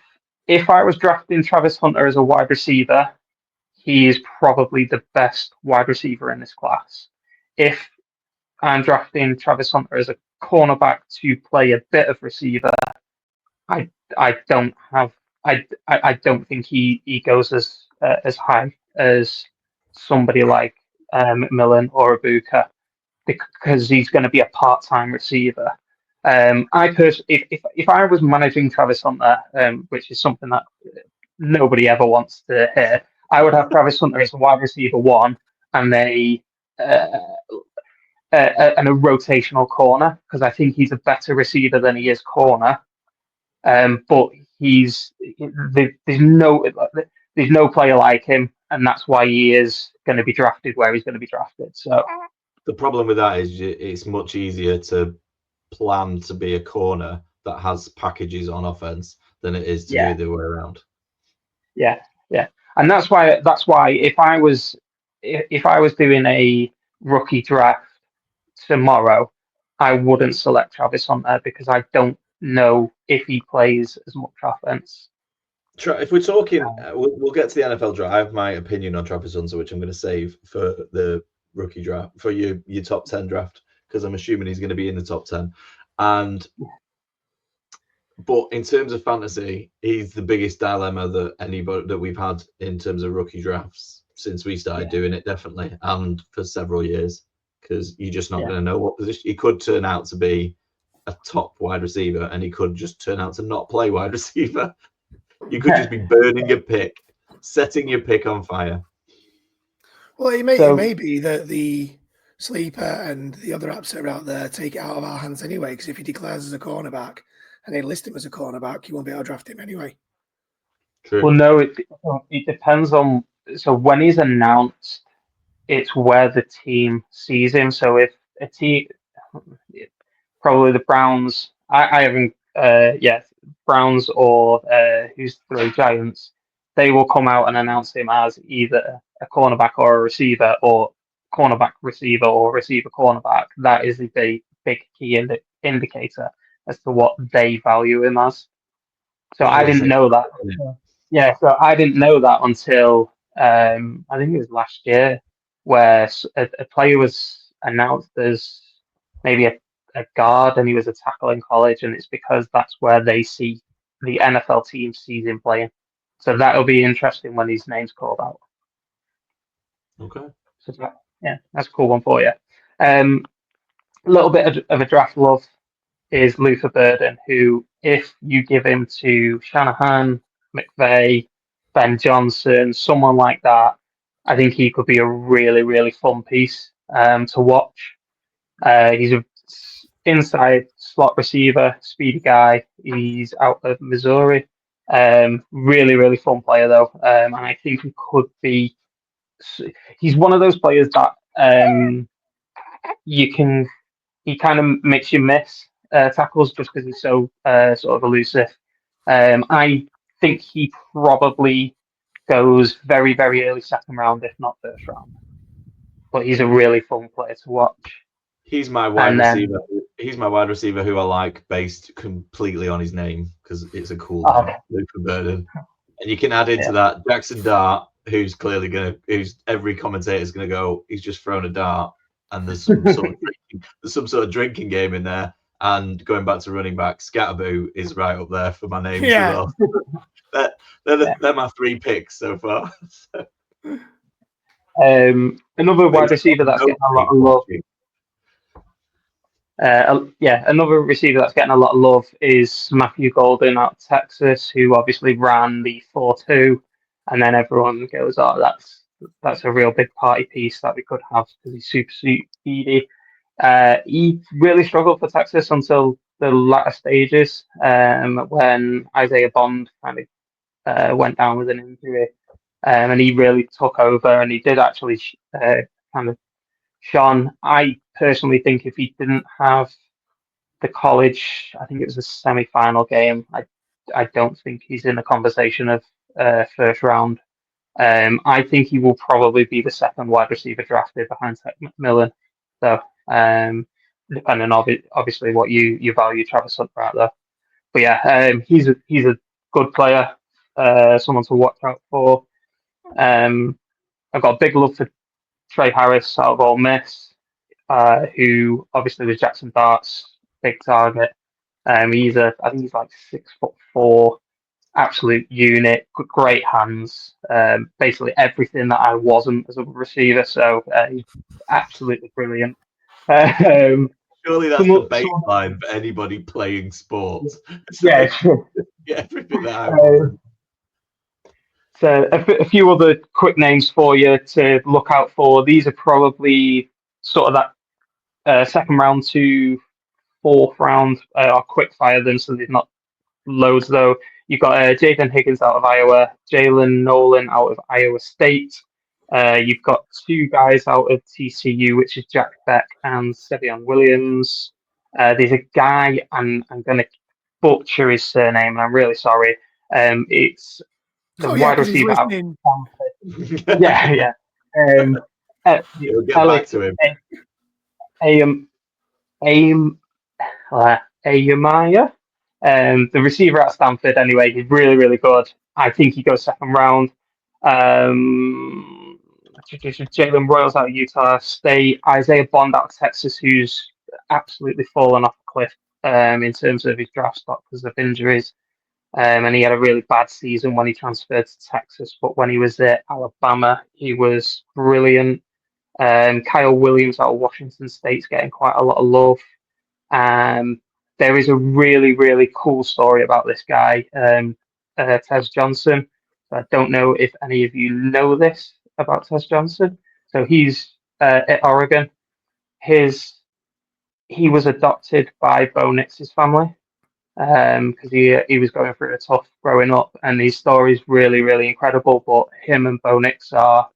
I was drafting Travis Hunter as a wide receiver, he is probably the best wide receiver in this class. If I'm drafting Travis Hunter as a cornerback to play a bit of receiver, I don't think he goes as high as somebody like McMillan or Ibuka, because he's going to be a part-time receiver. If I was managing Travis Hunter, which is something that nobody ever wants to hear, I would have Travis Hunter as a wide receiver 1 and a rotational corner, because I think he's a better receiver than he is corner. But there's no player like him, and that's why he is going to be drafted where he's going to be drafted. So the problem with that is it's much easier to plan to be a corner that has packages on offense than it is to do the way around. Yeah, and that's why if I was doing a rookie draft tomorrow, I wouldn't select Travis Hunter, because I don't know if he plays as much offense. If we're talking, we'll get to the NFL draft. I have my opinion on Travis Hunter, which I'm going to save for the rookie draft, for your top 10 draft, because I'm assuming he's going to be in the top 10. But in terms of fantasy, he's the biggest dilemma that we've had in terms of rookie drafts since we started doing it, definitely, and for several years, because you're just not going to know what position. He could turn out to be a top wide receiver, and he could just turn out to not play wide receiver. You could just be burning your pick, setting your pick on fire. Well, it may be that the Sleeper and the other apps that are out there take it out of our hands anyway, because if he declares as a cornerback and they list him as a cornerback, you won't be able to draft him anyway. True. Well, no, it depends on. So when he's announced, it's where the team sees him. So if a team, probably the Browns, I haven't, Browns or who's the Giants, they will come out and announce him as either a cornerback or a receiver, or cornerback receiver or receiver cornerback. That is a big key indicator as to what they value him as. So I didn't know that. Yeah, so I didn't know that until I think it was last year, where a player was announced as maybe a guard, and he was a tackle in college, and it's because that's where they see the NFL team sees him playing. So that'll be interesting when his name's called out. Okay. So that's a cool one for you. A little bit of a draft love is Luther Burden, who, if you give him to Shanahan, McVay, Ben Johnson, someone like that, I think he could be a really, really fun piece to watch. He's an inside slot receiver, speedy guy. He's out of Missouri. Really, really fun player, though. And I think he could be. He's one of those players that he kind of makes you miss. tackles just because he's so sort of elusive. I think he probably goes very, very early second round, if not first round. But he's a really fun player to watch. He's my wide receiver. He's my wide receiver who I like based completely on his name because it's a cool name, Luke Burden. And you can add into that Jackson Dart, who's every commentator's going to go, he's just thrown a dart, and there's some sort of drinking game in there. And going back to running back, Scatterboo is right up there for my names as well. They're my 3 picks so far. Another wide receiver that's getting a lot of love. Another receiver that's getting a lot of love is Matthew Golden out of Texas, who obviously ran the 4.2, and then everyone goes, "Oh, that's a real big party piece that we could have because he's super speedy." He really struggled for Texas until the latter stages, when Isaiah Bond kind of went down with an injury, and he really took over, and he did actually kind of shone. I personally think if he didn't have the college, I think it was a semi-final game, I don't think he's in the conversation of first round. I think he will probably be the second wide receiver drafted behind Tech McMillan. So, depending on obviously what you value Travis Hunter out there. But yeah, he's a good player, someone to watch out for. I've got a big love for Trey Harris out of Ole Miss, who obviously was Jackson Dart's big target. I think he's like 6'4", absolute unit, great hands, basically everything that I wasn't as a receiver. So he's absolutely brilliant. Surely that's the baseline for anybody playing sports. Yeah, sure. Everything that I wasn't. So a few other quick names for you to look out for. These are probably sort of that second round to fourth round, or quick fire them, so there's not loads though. You've got Jaden Higgins out of Iowa, Jalen Nolan out of Iowa State. You've got 2 guys out of TCU, which is Jack Beck and Sevion Williams. There's a guy, and I'm going to butcher his surname, and I'm really sorry. It's the wide receiver out. Yeah. We'll get back to him. Ayamaya, the receiver at Stanford. Anyway, he's really, really good. I think he goes second round. Jalen Royals out of Utah State, Isaiah Bond out of Texas, who's absolutely fallen off a cliff in terms of his draft stock because of injuries. And he had a really bad season when he transferred to Texas, but when he was at Alabama, he was brilliant. Kyle Williams out of Washington State's getting quite a lot of love. There is a really, really cool story about this guy, Tez Johnson. I don't know if any of you know this about Tez Johnson. So he's at Oregon. He was adopted by Bo Nix's family because he was going through a tough growing up, and his story is really, really incredible. But him and Bo Nix are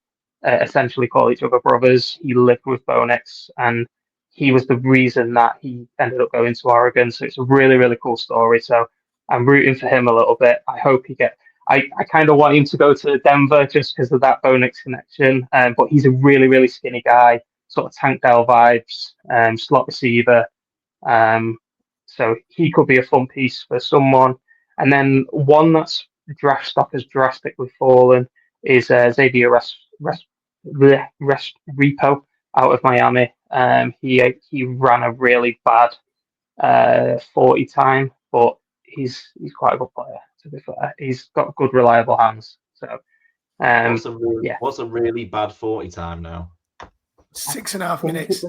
essentially call each other brothers. He lived with Bo Nix, and he was the reason that he ended up going to Oregon. So it's a really, really cool story. So I'm rooting for him a little bit. I hope I kind of want him to go to Denver just because of that Bo Nix connection. But he's a really, really skinny guy, sort of Tank Dell vibes, slot receiver. So he could be a fun piece for someone. And then one that's draft stock has drastically fallen is Xavier Repo out of Miami. He ran a really bad 40 time, but he's quite a good player, to be fair. He's got good, reliable hands. So what's a really bad 40 time now? 6.5 minutes.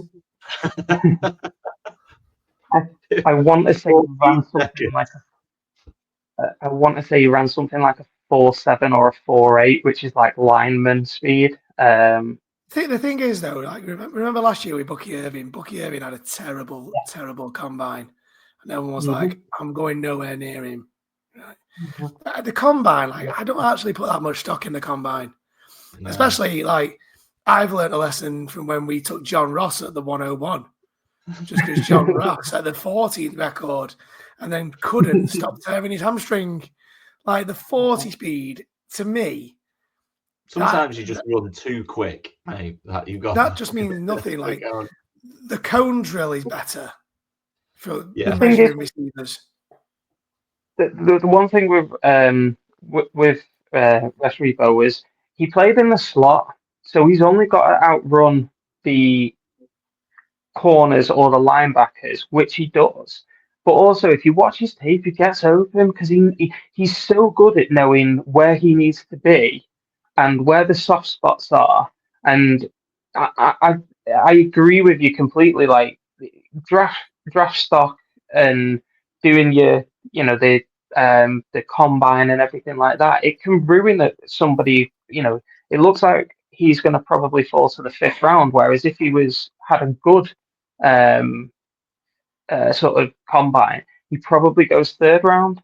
I want to say he ran something like a 4.7 or a 4.8, which is like lineman speed. The thing is, though, like remember last year with Bucky Irving? Bucky Irving had a terrible combine, and everyone was like, "I'm going nowhere near him." Right? At the combine, like I don't actually put that much stock in the combine, especially like I've learned a lesson from when we took John Ross at the 101. just because John Ross at the 14th record and then couldn't stop tearing his hamstring. Like the 40 speed, to me, Sometimes you just run too quick, mate. You've got that just means nothing. Like the cone drill is better for Yeah. measuring receivers. The one thing with Restrepo is he played in the slot, so he's only got to outrun the corners or the linebackers, which he does. But also, if you watch his tape, he gets over him because he's so good at knowing where he needs to be and where the soft spots are. And I agree with you completely. Like draft stock and doing the combine and everything like that, it can ruin somebody. It looks like he's going to probably fall to the 5th round. Whereas if he had a good sort of combine, he probably goes 3rd round.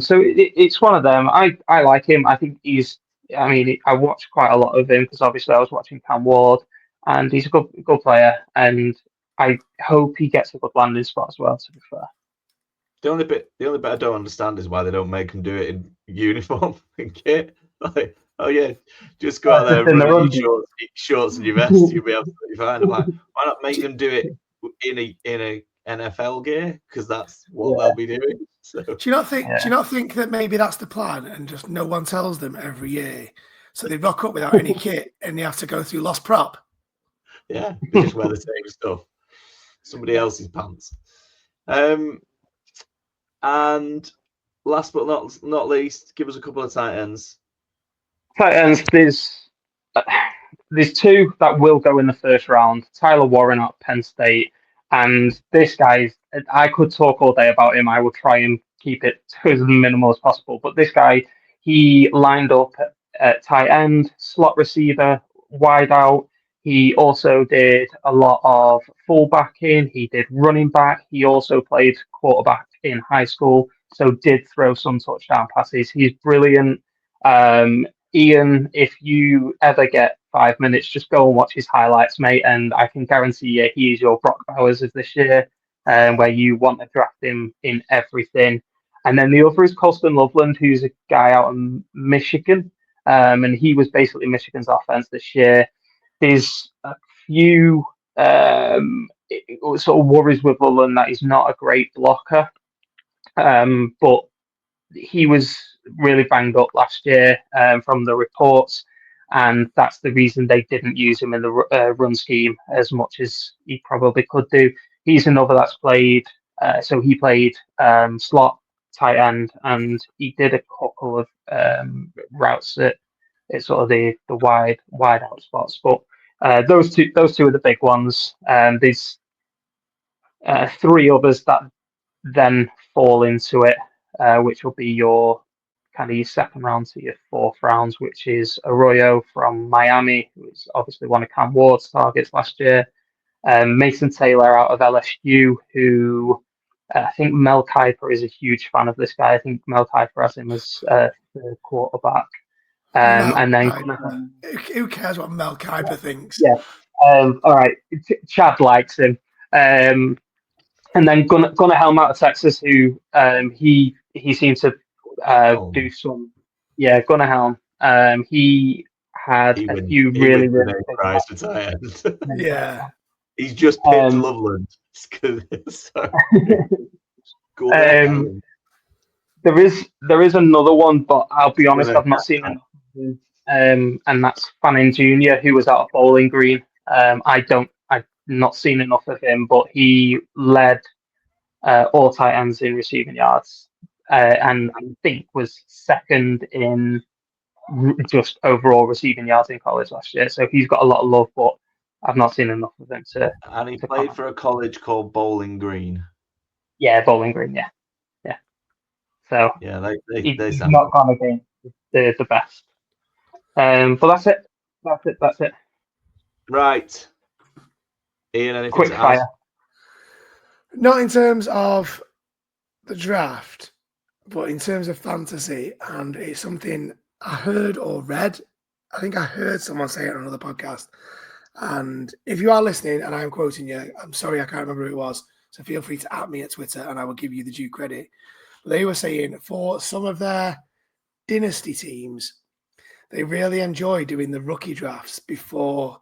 So it's one of them. I like him. I think I watched quite a lot of him because obviously I was watching Cam Ward, and he's a good player, and I hope he gets a good landing spot as well, to be fair. The only bit I don't understand is why they don't make him do it in uniform and kit. Like, oh yeah, just go out there and run in your shorts and your vest. You'll be absolutely fine. I'm like, why not make them do it in a NFL gear? Because that's what they'll be doing. So, do you not think that maybe that's the plan, and just no one tells them every year, so they rock up without any kit and they have to go through lost prop? Yeah, they just wear the same stuff, somebody else's pants. And last but not least, give us a couple of tight ends. Tight ends, there's 2 that will go in the 1st round. Tyler Warren at Penn State, and this guy, I could talk all day about him. I will try and keep it to as minimal as possible. But this guy, he lined up at tight end, slot receiver, wide out. He also did a lot of fullbacking. He did running back. He also played quarterback in high school, so did throw some touchdown passes. He's brilliant. Ian, if you ever get 5 minutes, just go and watch his highlights, mate, and I can guarantee you he is your Brock Bowers of this year, where you want to draft him in everything. And then the other is Colston Loveland, who's a guy out of Michigan, and he was basically Michigan's offense this year. There's a few sort of worries with Loveland that he's not a great blocker, but he was really banged up last year from the reports, and that's the reason they didn't use him in the run scheme as much as he probably could do. He's another that's played, so he played slot, tight end, and he did a couple of routes at sort of the wide out spots. But those two are the big ones. There's 3 others that then fall into it, which will be your kind of your 2nd round to your 4th rounds, which is Arroyo from Miami, who was obviously one of Cam Ward's targets last year. Mason Taylor out of LSU, who I think Mel Kiper is a huge fan of this guy. I think Mel Kiper has him as the quarterback. And then who cares what Mel Kiper thinks? Yeah. All right. Chad likes him. And then Gunnar Helm out of Texas, who he seemed to do some. Yeah, Gunnar Helm. He had a few really price for tight end. Yeah, he's just picked Loveland. There is another one, but I'll be honest, I've not seen enough of him. And that's Fanning Jr., who was out of Bowling Green. I've not seen enough of him, but he led all tight ends in receiving yards, and I think was 2nd in just overall receiving yards in college last year. So he's got a lot of love, but I've not seen enough of him to. And he played for a college called Bowling Green. Yeah, Bowling Green. Yeah. So yeah, they he's not gone against the best. But that's it. That's it. Right. Ian, anything quick to fire? add? Not in terms of the draft, but in terms of fantasy, and it's something I heard or read. I think I heard someone say it on another podcast, And if you are listening and I'm quoting you, I'm sorry, I can't remember who it was. So feel free to at me at Twitter and I will give you the due credit. But they were saying for some of their dynasty teams, they really enjoy doing the rookie drafts before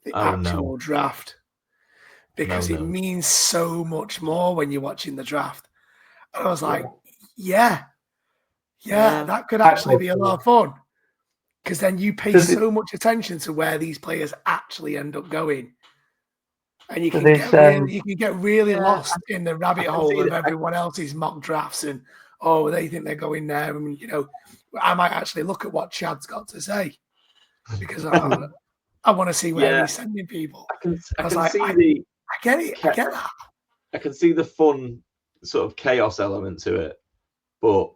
the actual draft because it means so much more when you're watching the draft. And I was like, yeah, that could actually be a lot of fun because then you pay so much attention to where these players actually end up going. And you can get really lost in the rabbit hole of everyone else's mock drafts and they think they're going there. And I might actually look at what Chad's got to say because I want to see where he's sending people. I get it. I get that. I can see the fun sort of chaos element to it, but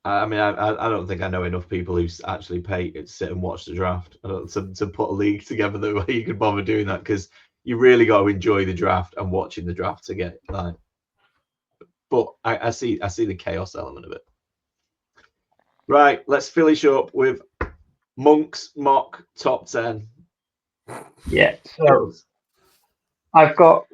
I mean, I don't think I know enough people who actually pay to sit and watch the draft to put a league together the way you could bother doing that, because you really got to enjoy the draft and watching the draft to get like. But I see the chaos element of it. Right, let's finish up with Monk's mock top 10. Yeah, so I've got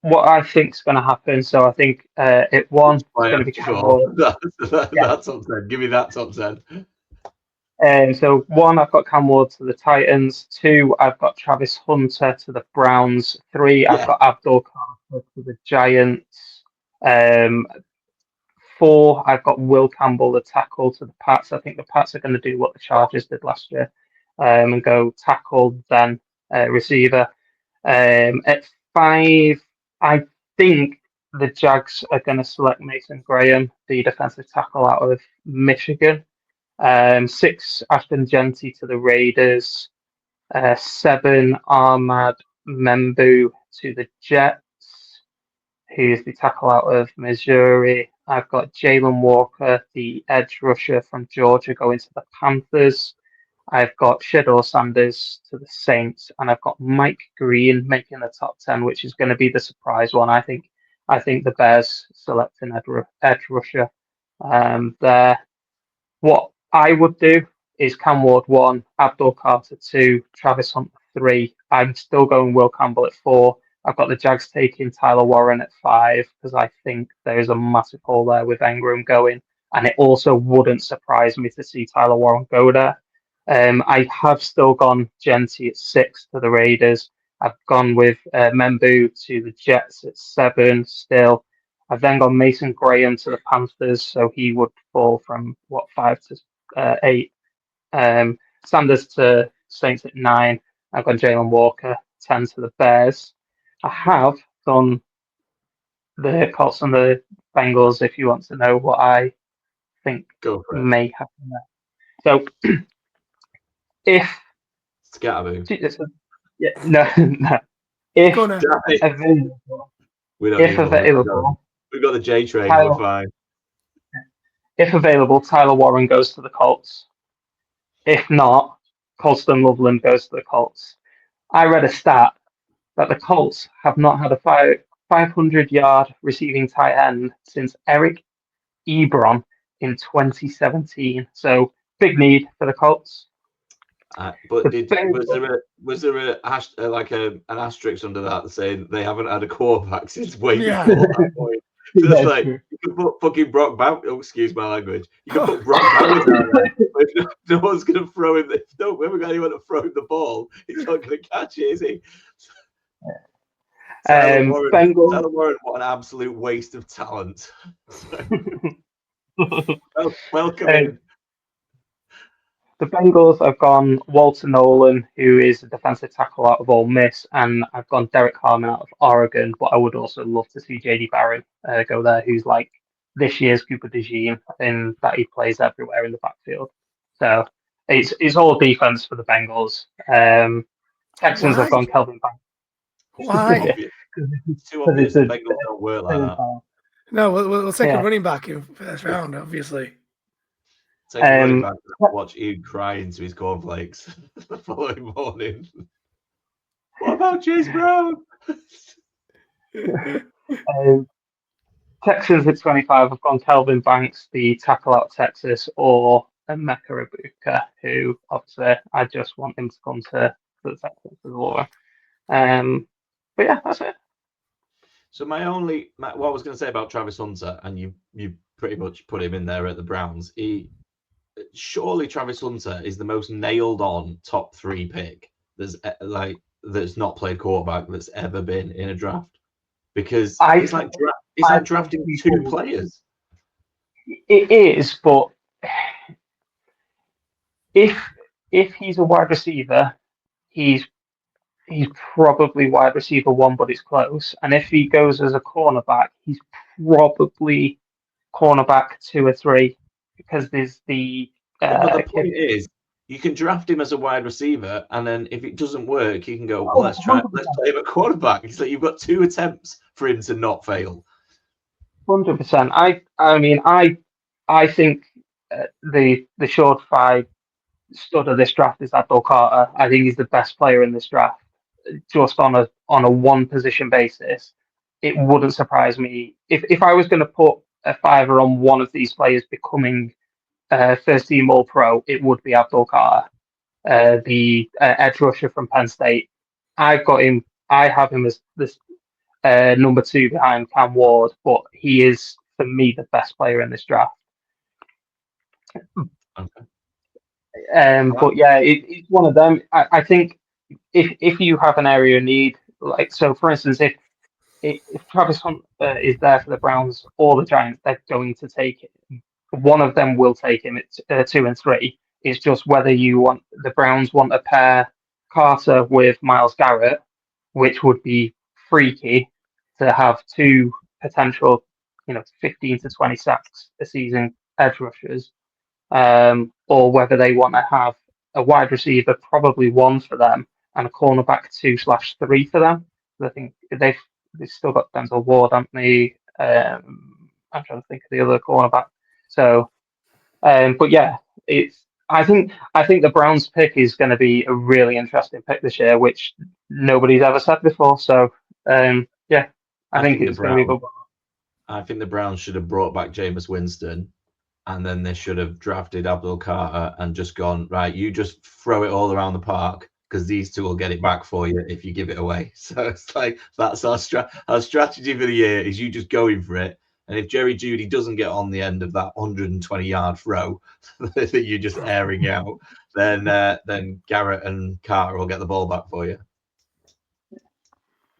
what I think is going to happen. So I think it's going to be that top 10. Give me that top 10. So 1, I've got Cam Ward to the Titans. 2, I've got Travis Hunter to the Browns. 3, I've got Abdul Carter to the Giants. 4, I've got Will Campbell, the tackle, to the Pats. I think the Pats are going to do what the Chargers did last year and go tackle, then receiver. At 5, I think the Jags are going to select Mason Graham, the defensive tackle out of Michigan. 6, Ashton Jeanty to the Raiders. 7, Ahmad Membu to the Jets, who's the tackle out of Missouri. I've got Jalen Walker, the edge rusher from Georgia, going to the Panthers. I've got Shedeur Sanders to the Saints, and I've got Mike Green making the top 10, which is going to be the surprise one. I think the Bears select an edge rusher there. What I would do is Cam Ward 1, Abdul Carter 2, Travis Hunter 3. I'm still going Will Campbell at 4. I've got the Jags taking Tyler Warren at 5 because I think there is a massive hole there with Engram going, and it also wouldn't surprise me to see Tyler Warren go there. I have still gone Jeanty at 6 to the Raiders. I've gone with Membu to the Jets at 7 still. I've then gone Mason Graham to the Panthers, so he would fall from 5 to 8. Sanders to Saints at 9. I've got Jalen Walker 10 to the Bears. I have done the Colts and the Bengals if you want to know what I think may happen there. So if no. If available, we've got the J train. We're fine. If available, Tyler Warren goes to the Colts. If not, Colston Loveland goes to the Colts. I read a stat that the Colts have not had a 500-yard receiving tight end since Eric Ebron in 2017. So big need for the Colts. But was there an asterisk under that saying they haven't had a quarterback since way before that point? So that's like you can put fucking Brock Bowers. Oh, excuse my language. You can put Brock Bowers down there. If no one's going to throw him. We haven't got anyone to throw him the ball. He's not going to catch it, is he? Tyler Warren, what an absolute waste of talent. Welcome in. The Bengals, I've gone Walter Nolan, who is a defensive tackle out of Ole Miss, and I've gone Derek Harmon out of Oregon, but I would also love to see JD Barron go there, who's like this year's Cooper DeJean, in that he plays everywhere in the backfield. So it's all defense for the Bengals. Texans have gone Kelvin Banks. Why? Too obvious the Bengals don't work like that. No, we'll take a running back in first round, obviously. Take a running back and watch Ian cry into his cornflakes the following morning. What about Chase Brown? Texans at 25 have gone Kelvin Banks, the tackle out of Texas, or Emeka Egbuka, who obviously I just want him to come to for the Texans as well. But yeah, that's it. So what I was going to say about Travis Hunter, and you pretty much put him in there at the Browns. Surely Travis Hunter is the most nailed on top 3 pick that's not played quarterback that's ever been in a draft, because it's like drafting 2 players. It is, but if he's a wide receiver, he's probably wide receiver 1, but it's close. And if he goes as a cornerback, he's probably cornerback 2 or 3, because there's the. But the point is, you can draft him as a wide receiver, and then if it doesn't work, you can go, well, let's play him at quarterback. It's like you've got 2 attempts for him to not fail. 100%. I mean, I think the surefire stud of this draft is Abdul Carter. I think he's the best player in this draft, just on a 1 position basis. It wouldn't surprise me if I was going to put a fiver on one of these players becoming first team All Pro. It would be Abdul Carter, the edge rusher from Penn State. I have him as this number 2 behind Cam Ward, but he is, for me, the best player in this draft. Okay. But yeah, it's one of them. I think if you have an area of need, like, so for instance, if Travis Hunt is there for the Browns or the Giants, they're going to take it. One of them will take him at 2 and 3. It's just whether the Browns want to pair Carter with Myles Garrett, which would be freaky to have 2 potential, 15 to 20 sacks a season edge rushers, or whether they want to have a wide receiver, probably 1 for them, and a cornerback 2/3 for them. I think they've still got Denzel Ward, haven't they? I'm trying to think of the other cornerback. So, but yeah, I think the Browns pick is going to be a really interesting pick this year, which nobody's ever said before. So, yeah, I think it's going to be a good one. I think the Browns should have brought back Jameis Winston, and then they should have drafted Abdul Carter and just gone, right, you just throw it all around the park, because these 2 will get it back for you if you give it away. So it's like, that's our strategy for the year, is you just going for it. And if Jerry Jeudy doesn't get on the end of that 120-yard throw that you're just airing out, then Garrett and Carter will get the ball back for you.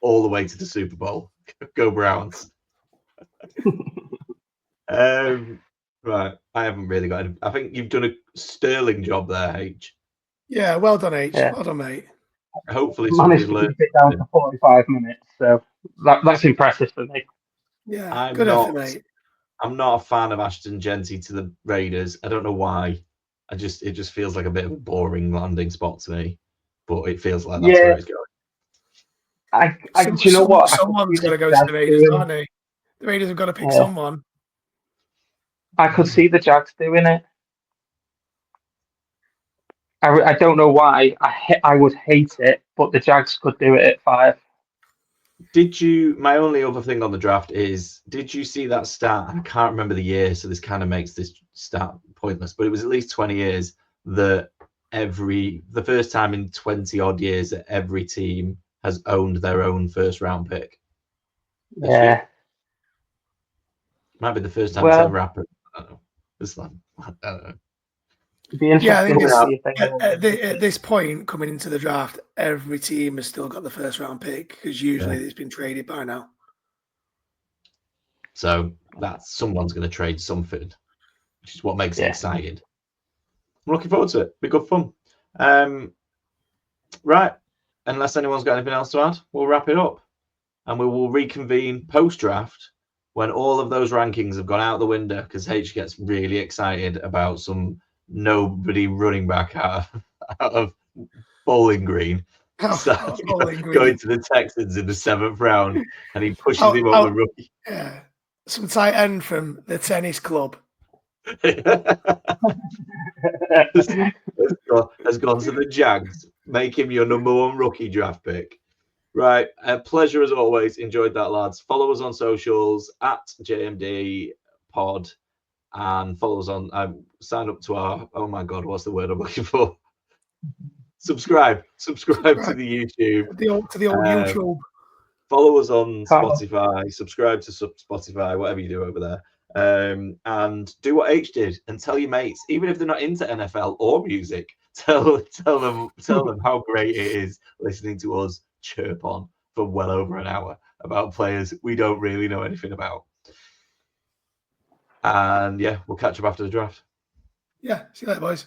All the way to the Super Bowl. Go Browns. Right. I haven't really got any. I think you've done a sterling job there, H. Yeah, well done, H. Yeah. Well done, mate. Hopefully managed to keep it down to 45 minutes, so that's impressive for me. Yeah, good effort, mate. I'm not a fan of Ashton Genty to the Raiders. I don't know why. It just feels like a bit of a boring landing spot to me, but it feels like that's where it's going. Do you know what? Someone's got to go to the Raiders, aren't they? The Raiders have got to pick someone. I could see the Jags doing it. I don't know why. I would hate it, but the Jags could do it at 5. My only other thing on the draft is, did you see that stat? I can't remember the year, so this kind of makes this stat pointless, but it was at least 20 years that the first time in 20 odd years that every team has owned their own first round pick. Yeah. Might be the first time it's ever happened. I don't know. I don't know. Yeah, I think at this point, coming into the draft, every team has still got the first round pick, because usually it's been traded by now. So someone's going to trade something, which is what makes it exciting. I'm looking forward to it. Be good fun. Right. Unless anyone's got anything else to add, we'll wrap it up, and we will reconvene post-draft when all of those rankings have gone out the window, because H gets really excited about some nobody running back out of Bowling Green. Going to the Texans in the 7th round, and he pushes him up the rookie. Yeah, some tight end from the tennis club. has gone to the Jags. Make him your number 1 rookie draft pick. Right, a pleasure as always. Enjoyed that, lads. Follow us on socials at JMD Pod. And follow us on, sign up to our, oh my God, what's the word I'm looking for? subscribe to the YouTube. To the old YouTube. Follow us on Spotify. Subscribe to Spotify, whatever you do over there. And do what H did and tell your mates, even if they're not into NFL or music, tell them how great it is listening to us chirp on for well over an hour about players we don't really know anything about. And yeah, we'll catch up after the draft. Yeah, see you later, boys.